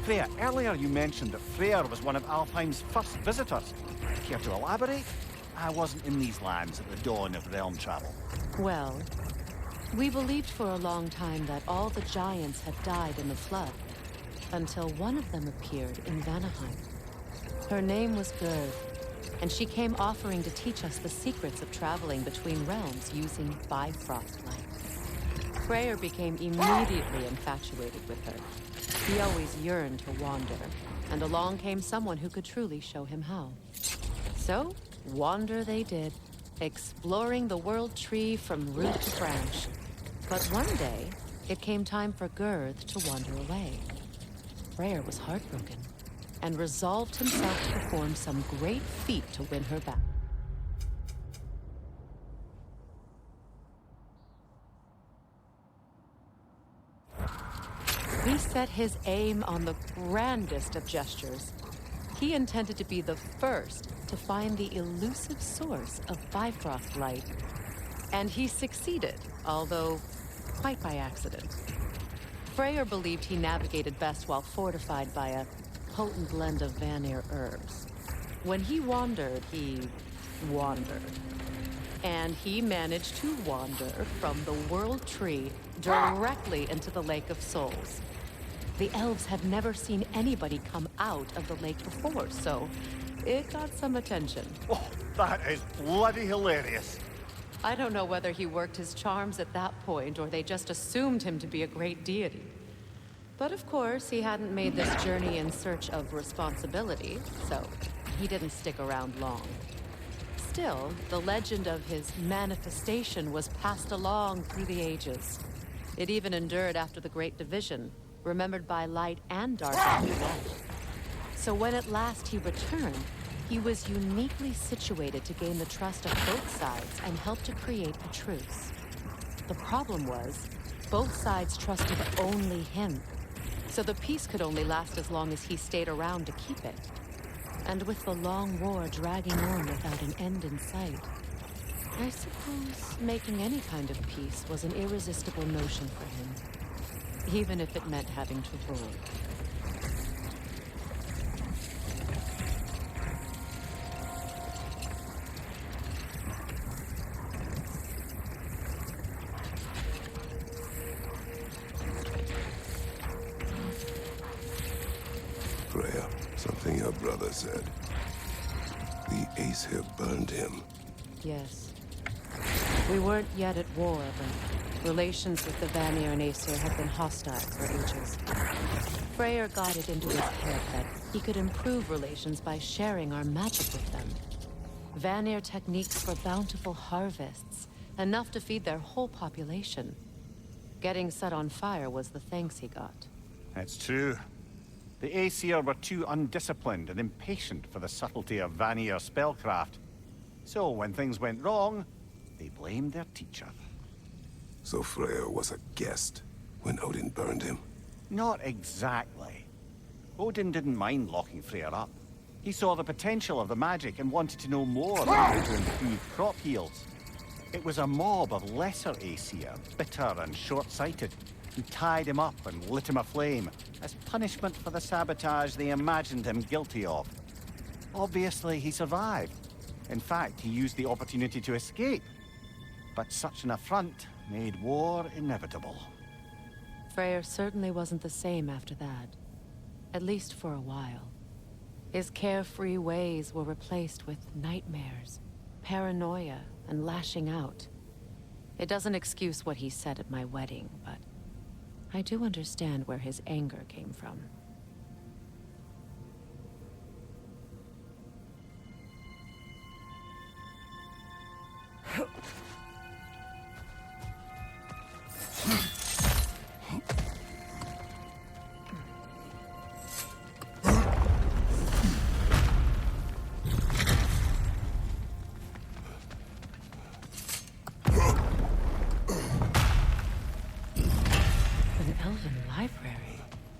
Freya, earlier you mentioned that Freyr was one of Alfheim's first visitors. Care to elaborate? I wasn't in these lands at the dawn of realm travel. Well, we believed for a long time that all the giants had died in the flood, until one of them appeared in Vanaheim. Her name was Gerd, and she came offering to teach us the secrets of traveling between realms using Bifrost light. Freyr became immediately infatuated with her. He always yearned to wander, and along came someone who could truly show him how. So, wander they did, exploring the world tree from root to branch. But one day, it came time for Gerd to wander away. Freyr was heartbroken, and resolved himself to perform some great feat to win her back. He set his aim on the grandest of gestures. He intended to be the first to find the elusive source of Bifrost light. And he succeeded, although quite by accident. Freyr believed he navigated best while fortified by a potent blend of Vanir herbs. When he wandered, he wandered. And he managed to wander from the World Tree directly into the Lake of Souls. The elves had never seen anybody come out of the lake before, so it got some attention. Oh, that is bloody hilarious. I don't know whether he worked his charms at that point or they just assumed him to be a great deity. But of course, he hadn't made this journey in search of responsibility, so he didn't stick around long. Still, the legend of his manifestation was passed along through the ages. It even endured after the Great Division, remembered by light and dark after that. So when at last he returned, he was uniquely situated to gain the trust of both sides and help to create a truce. The problem was, both sides trusted only him, so the peace could only last as long as he stayed around to keep it. And with the long war dragging on without an end in sight, I suppose making any kind of peace was an irresistible notion for him, even if it meant having to rule. Freya, something your brother said. The Aesir burned him. Yes. We weren't yet at war, but relations with the Vanir and Aesir had been hostile for ages. Freyr got it into his head that he could improve relations by sharing our magic with them. Vanir techniques for bountiful harvests, enough to feed their whole population. Getting set on fire was the thanks he got. It's true. The Aesir were too undisciplined and impatient for the subtlety of Vanir spellcraft. So when things went wrong, they blamed their teacher. So Freyr was a guest when Odin burned him? Not exactly. Odin didn't mind locking Freyr up. He saw the potential of the magic and wanted to know more about how to improve crop yields. It was a mob of lesser Aesir, bitter and short-sighted, who tied him up and lit him aflame as punishment for the sabotage they imagined him guilty of. Obviously, he survived. In fact, he used the opportunity to escape. But such an affront made war inevitable. Freyr certainly wasn't the same after that. At least for a while. His carefree ways were replaced with nightmares, paranoia, and lashing out. It doesn't excuse what he said at my wedding, but I do understand where his anger came from.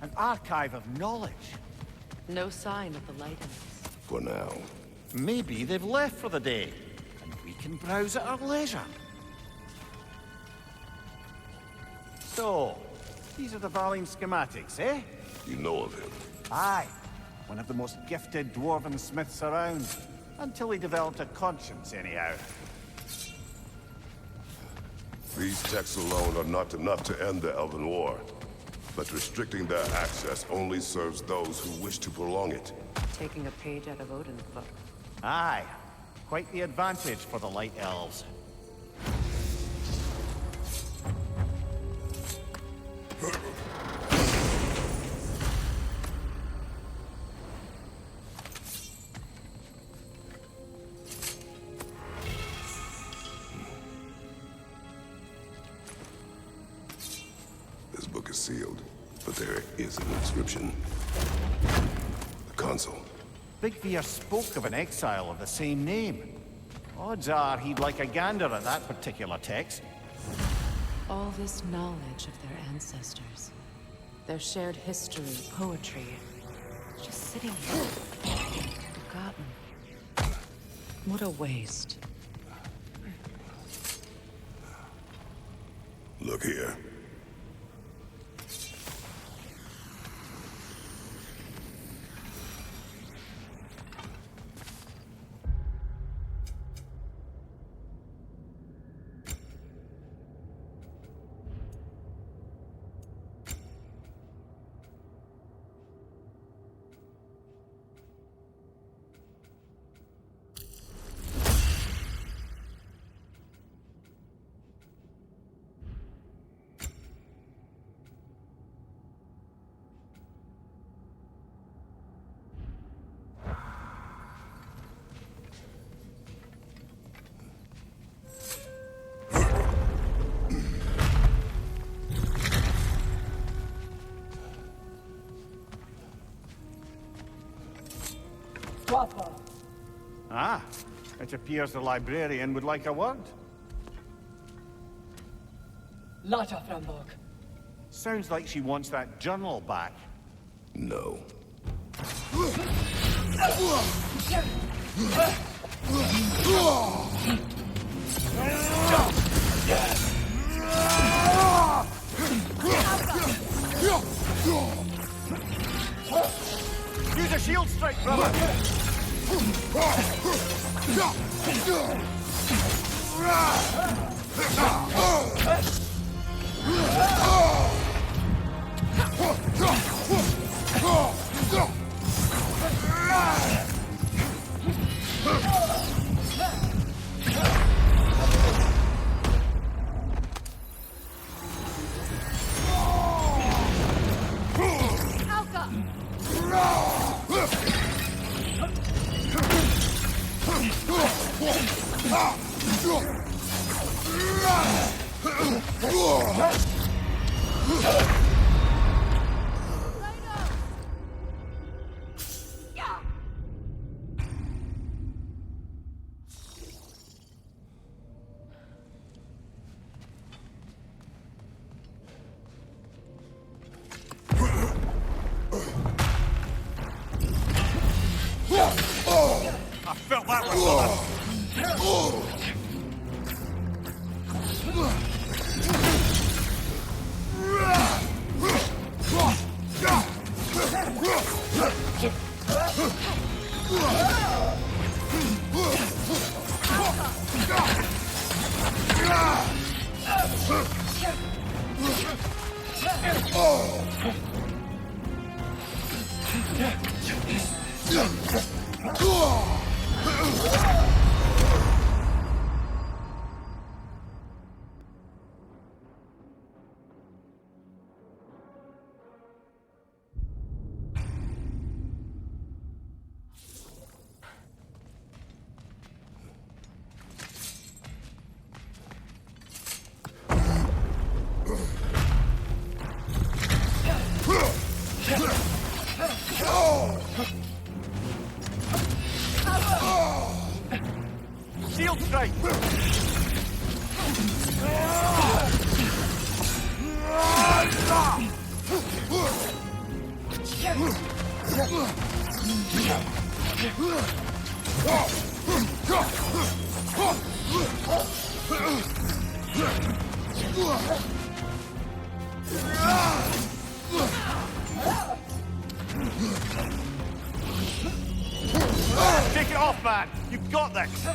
An archive of knowledge. No sign of the Lightnings. For now. Maybe they've left for the day, and we can browse at our leisure. So, these are the Valine schematics, eh? You know of him? Aye. One of the most gifted dwarven smiths around. Until he developed a conscience, anyhow. These texts alone are not enough to end the Elven War. But restricting their access only serves those who wish to prolong it. Taking a page out of Odin's book. Aye. Quite the advantage for the Light Elves. This book is sealed, but there is an inscription. The console. Big Veer spoke of an exile of the same name. Odds are he'd like a gander at that particular text. All this knowledge of their ancestors, their shared history, poetry, just sitting here, forgotten. What a waste. Look here. Ah, it appears the librarian would like a word. Lata Framborg. Sounds like she wants that journal back. No. Use a shield strike, brother! felt that one, brother. Shield strike! Take it off, man! You've got this!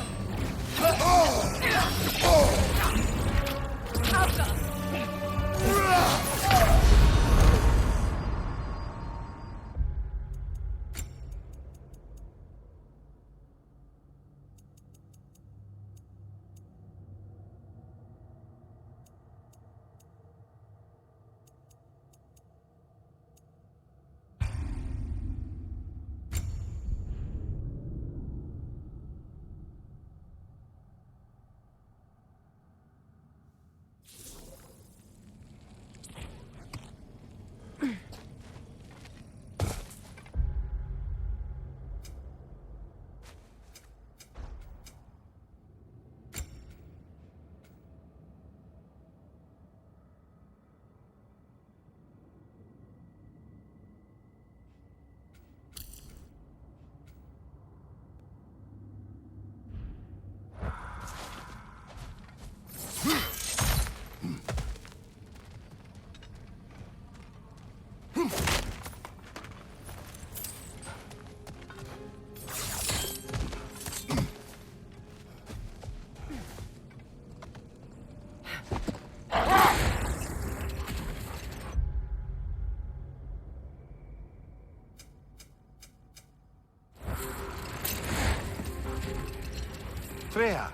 Freya,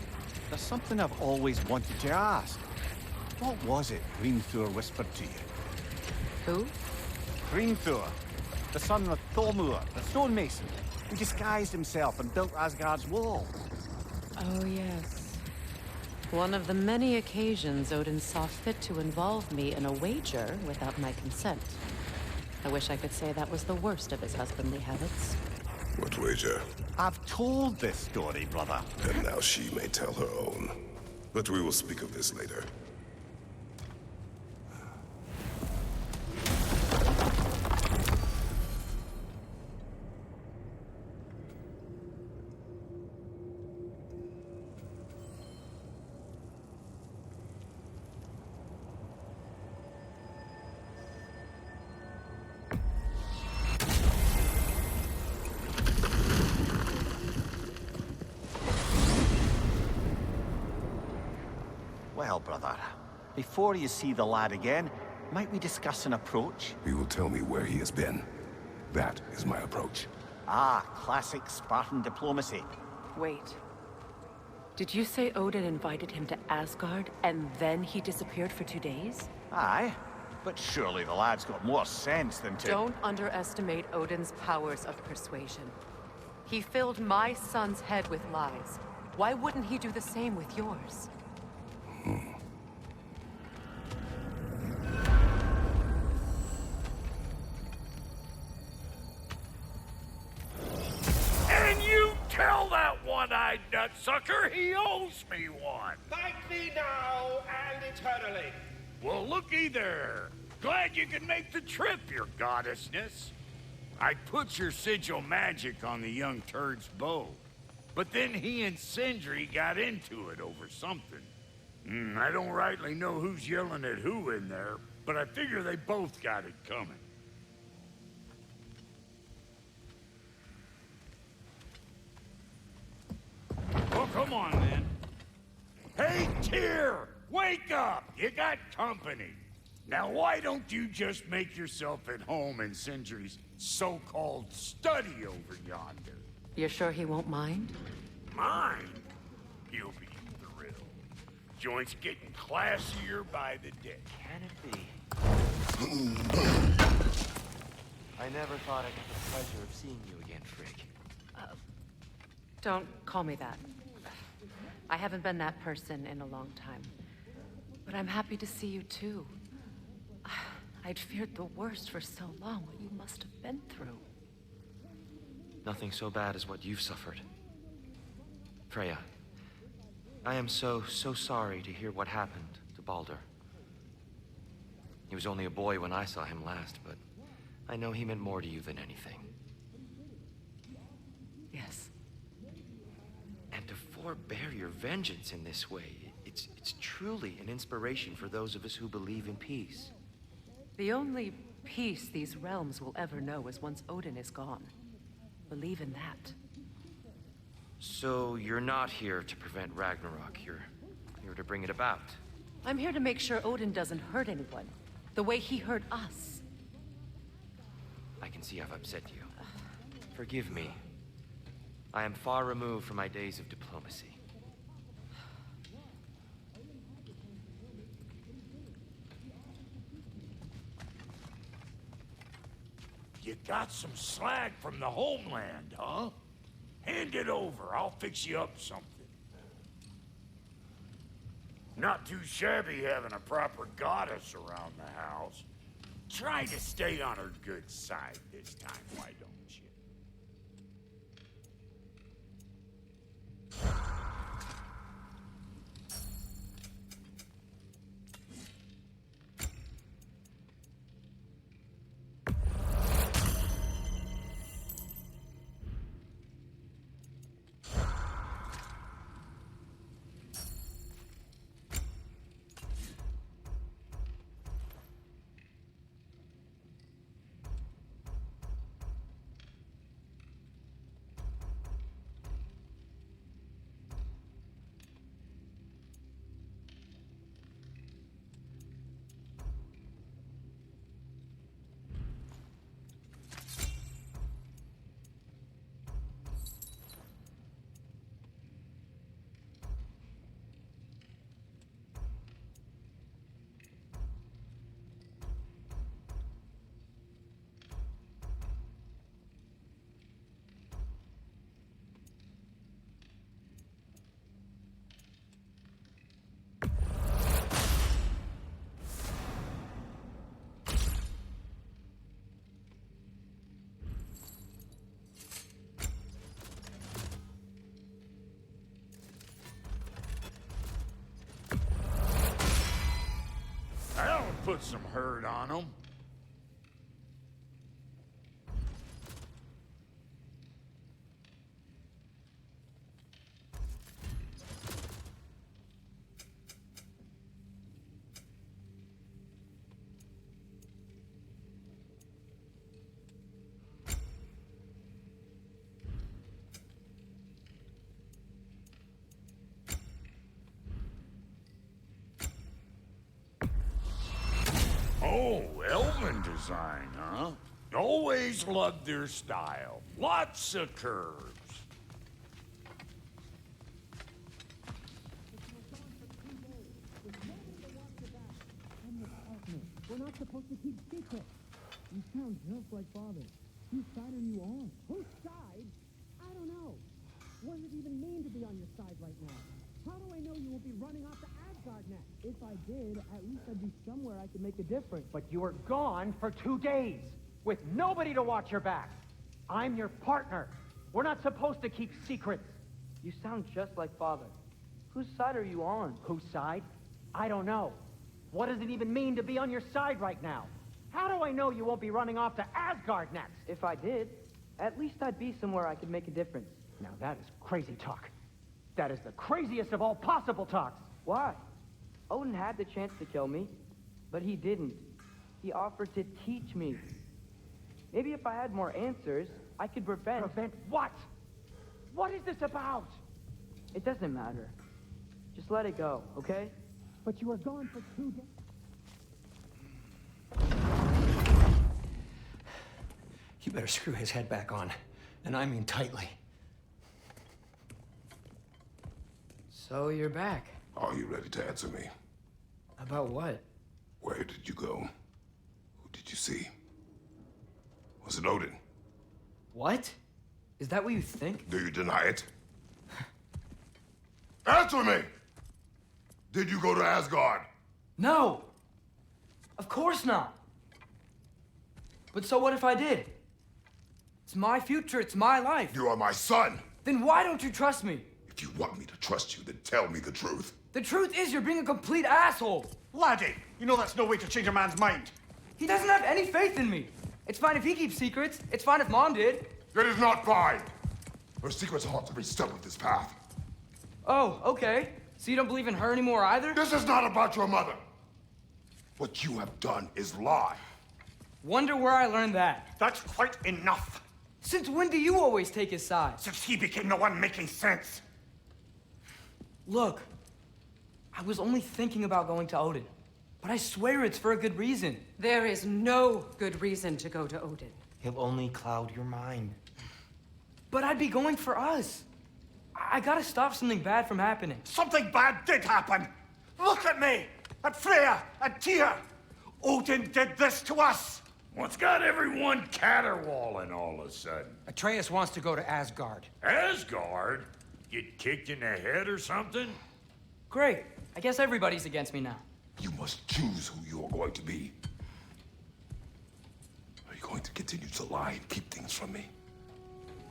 there's something I've always wanted to ask. What was it Hrimthur whispered to you? Who? Hrimthur, the son of Thormur, the stonemason, who disguised himself and built Asgard's wall. Oh, yes. One of the many occasions Odin saw fit to involve me in a wager without my consent. I wish I could say that was the worst of his husbandly habits. What wager? I've told this story, brother. And now she may tell her own. But we will speak of this later. Well, brother, before you see the lad again, might we discuss an approach? He will tell me where he has been. That is my approach. Ah, classic Spartan diplomacy. Wait. Did you say Odin invited him to Asgard, and then he disappeared for 2 days? Aye, but surely the lad's got more sense than to... Don't underestimate Odin's powers of persuasion. He filled my son's head with lies. Why wouldn't he do the same with yours? And you tell that one-eyed nutsucker he owes me one. Thank thee now and eternally. Well, looky there. Glad you can make the trip, your goddessness. I put your sigil magic on the young turd's bow. But then he and Sindri got into it over something. I don't rightly know who's yelling at who in there, but I figure they both got it coming. Oh, come on, then. Hey, Tyr! Wake up! You got company. Now, why don't you just make yourself at home in Sindri's so-called study over yonder? You're sure he won't mind? Mine? You'll be thrilled. Joint's getting classier by the day. Can it be? I never thought I'd get the pleasure of seeing you again, Frigg. Don't call me that. I haven't been that person in a long time. But I'm happy to see you too. I'd feared the worst for so long, what you must have been through. Nothing so bad as what you've suffered. Freya, I am so sorry to hear what happened to Baldur. He was only a boy when I saw him last, but I know he meant more to you than anything. Yes. And to forbear your vengeance in this way, it's truly an inspiration for those of us who believe in peace. The only peace these realms will ever know is once Odin is gone. Believe in that. So you're not here to prevent Ragnarok, you're here to bring it about. I'm here to make sure Odin doesn't hurt anyone, the way he hurt us. I can see I've upset you. Forgive me. I am far removed from my days of diplomacy. You got some slag from the homeland, huh? Hand it over. I'll fix you up something. Not too shabby having a proper goddess around the house. Try to stay on her good side this time, why don't you? That'll put some hurt on them. Oh, Elven design, huh? Always loved their style. Lots of curves. We're not supposed to keep secrets. You sound just like Father. Whose side are you on? Whose side? I don't know. What does it even mean to be on your side right now? How do I know you won't be running off to Asgard next? If I did, at least I'd be somewhere I could make a difference. But you were gone for 2 days, with nobody to watch your back. I'm your partner. We're not supposed to keep secrets. You sound just like Father. Whose side are you on? Whose side? I don't know. What does it even mean to be on your side right now? How do I know you won't be running off to Asgard next? If I did, at least I'd be somewhere I could make a difference. Now that is crazy talk. That is the craziest of all possible talks. Why? Odin had the chance to kill me, but he didn't. He offered to teach me. Maybe if I had more answers, I could prevent... Prevent what? What is this about? It doesn't matter. Just let it go, okay? But you were gone for 2 days. You better screw his head back on, and I mean tightly. So you're back. Are you ready to answer me? About what? Where did you go? Who did you see? Was it Odin? What? Is that what you think? Do you deny it? Answer me! Did you go to Asgard? No! Of course not! But so what if I did? It's my future, it's my life. You are my son! Then why don't you trust me? If you want me to trust you, then tell me the truth. The truth is you're being a complete asshole! Laddie, you know that's no way to change a man's mind. He doesn't have any faith in me. It's fine if he keeps secrets. It's fine if Mom did. It is not fine! Her secrets haunt every step of this path. Oh, okay. So you don't believe in her anymore either? This is not about your mother. What you have done is lie. Wonder where I learned that. That's quite enough. Since when do you always take his side? Since he became the one making sense. Look, I was only thinking about going to Odin, but I swear it's for a good reason. There is no good reason to go to Odin. He'll only cloud your mind. But I'd be going for us. I gotta stop something bad from happening. Something bad did happen. Look at me, at Freya, at Tyr. Odin did this to us. What's got everyone caterwauling all of a sudden? Atreus wants to go to Asgard. Asgard? Get kicked in the head or something? Great. I guess everybody's against me now. You must choose who you are going to be. Are you going to continue to lie and keep things from me?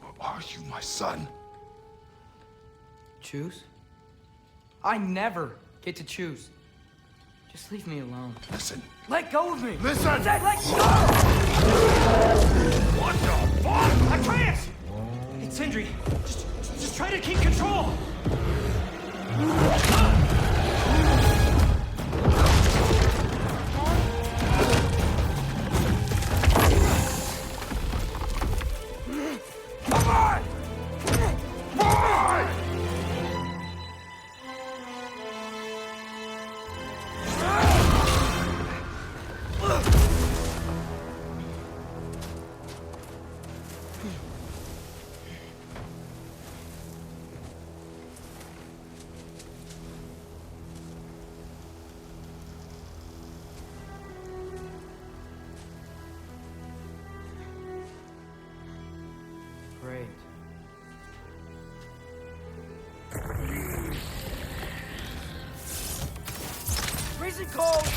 Or are you my son? Choose? I never get to choose. Just leave me alone. Listen. Let go of me! Listen! Let go! What the fuck? Atreus! It's Sindri. Just try to keep control! Come on! Come on! Great. Freezing cold,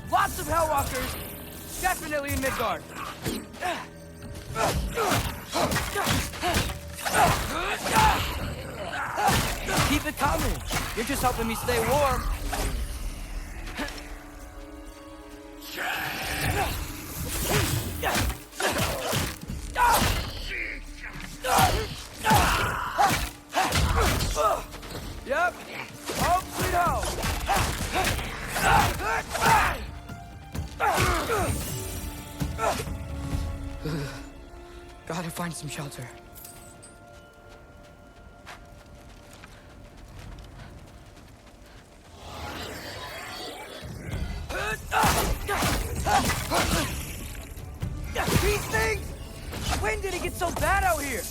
lots of Hellwalkers, definitely in Midgard. Keep it coming. You're just helping me stay warm. Yep. Home sweet home. Gotta find some shelter. These things! When did it get so bad out here?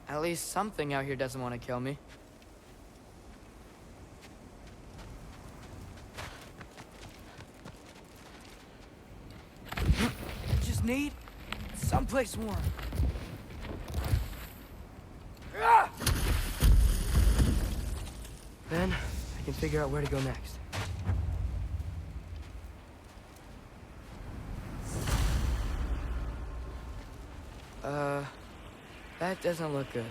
At least something out here doesn't want to kill me. Just need someplace warm. Then I can figure out where to go next. That doesn't look good.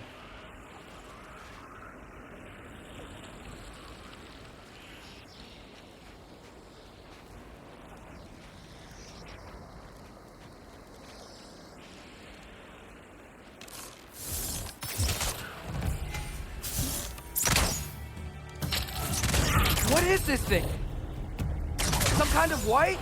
What is this thing? Some kind of white?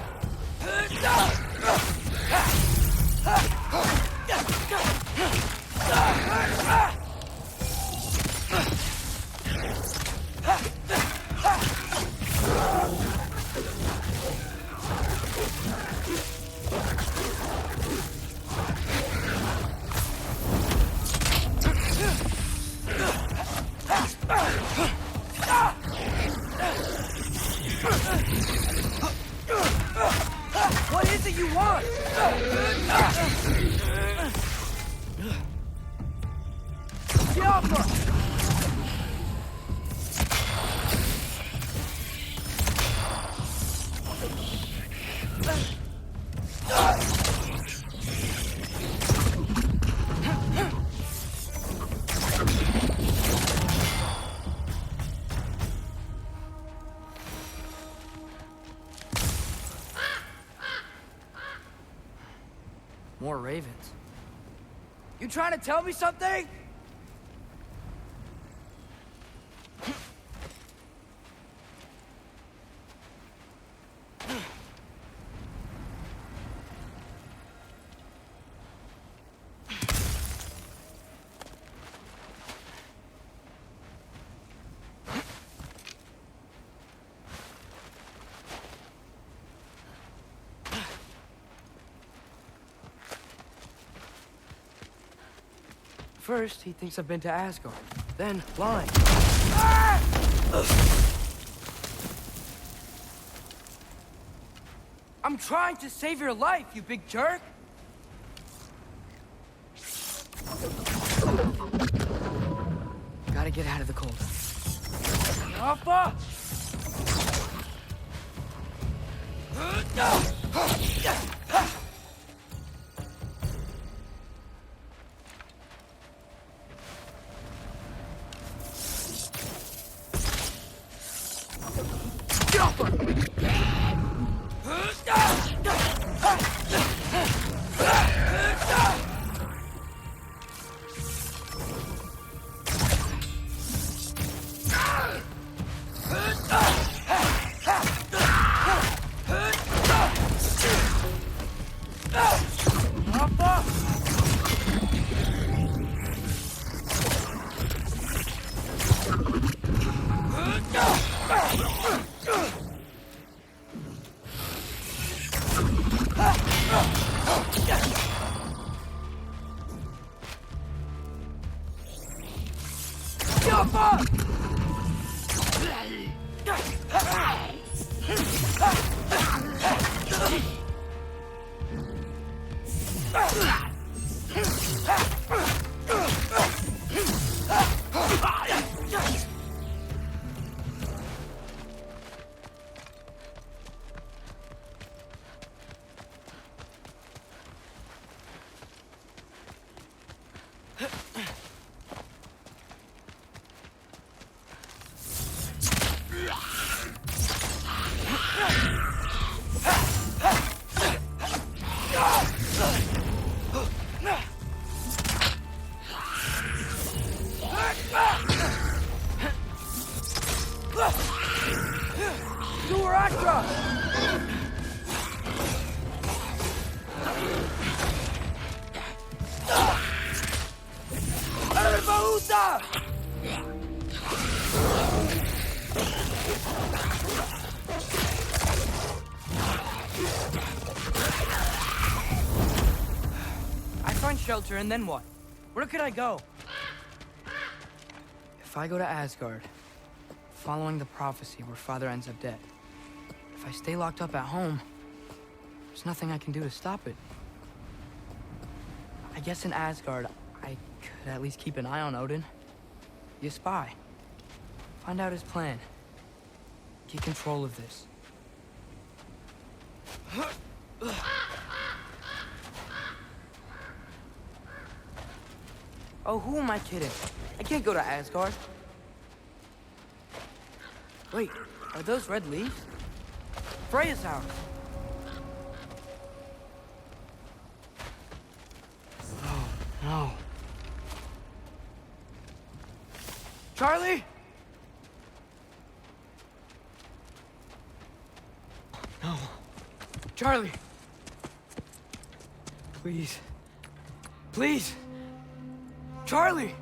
What is it you want? Get off her! More ravens. You trying to tell me something? First, he thinks I've been to Asgard. Then, lying. I'm trying to save your life, you big jerk! Gotta get out of the cold. Alpha! Shelter, and then what? Where could I go? If I go to Asgard, following the prophecy where Father ends up dead, if I stay locked up at home, there's nothing I can do to stop it. I guess in Asgard, I could at least keep an eye on Odin. Be a spy. Find out his plan. Get control of this. Oh, who am I kidding? I can't go to Asgard. Wait, are those red leaves? Freya's house. Oh, no. Charlie? No. Charlie! Please. Please! Charlie!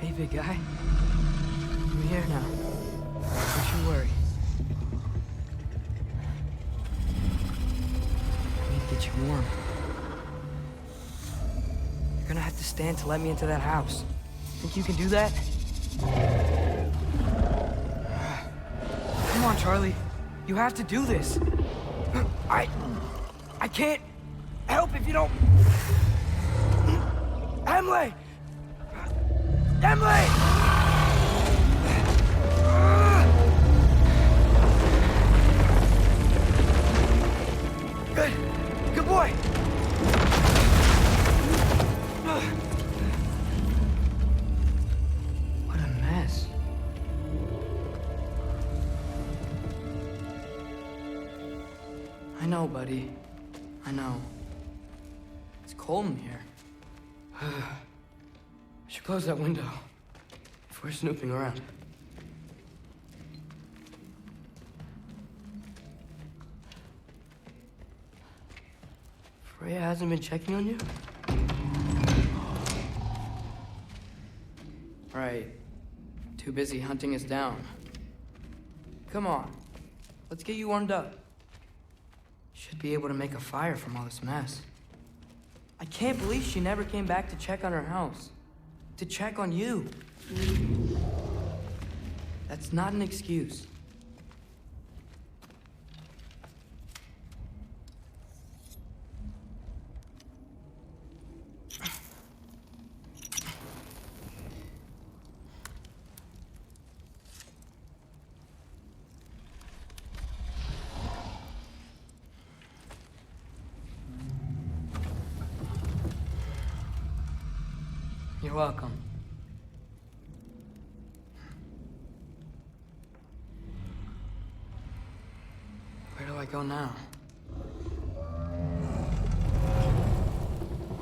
Hey, big guy. I'm here now. Don't you worry. I need to get you warm. You're gonna have to stand to let me into that house. Think you can do that? Come on, Charlie. You have to do this. I can't help if you don't... Emily! Emily! Good. Good boy. What a mess. I know, buddy. I know. It's cold in here. I should close that window if we're snooping around. Freya hasn't been checking on you? Right. Too busy hunting us down. Come on. Let's get you warmed up. Should be able to make a fire from all this mess. I can't believe she never came back to check on her house. To check on you. That's not an excuse. You're welcome. Where do I go now?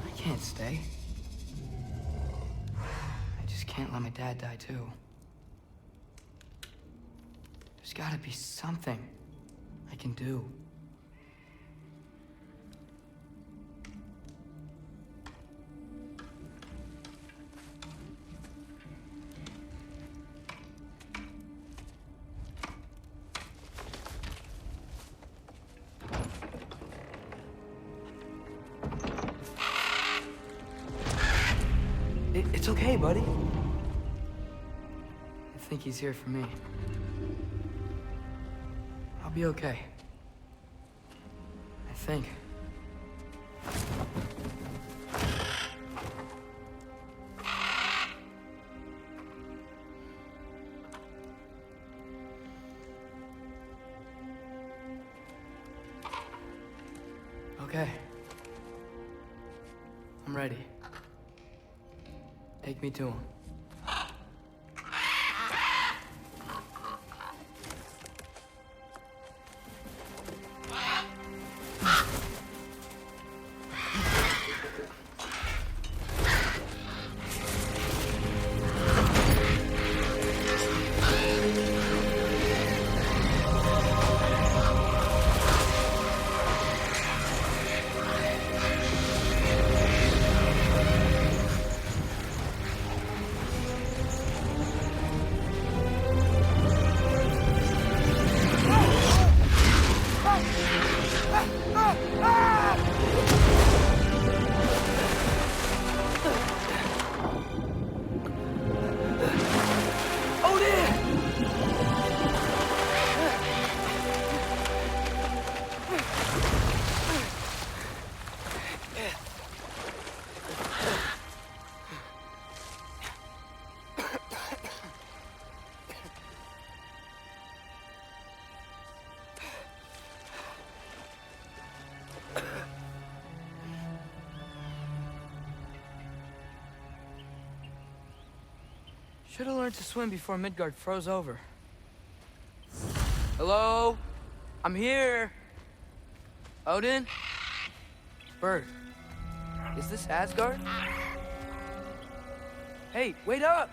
I can't stay. I just can't let my dad die too. There's gotta be something I can do. It's okay, buddy. I think he's here for me. I'll be okay. I think. Okay. I'm ready. Take me to him. Should have learned to swim before Midgard froze over. Hello? I'm here. Odin? Bird. Is this Asgard? Hey, wait up!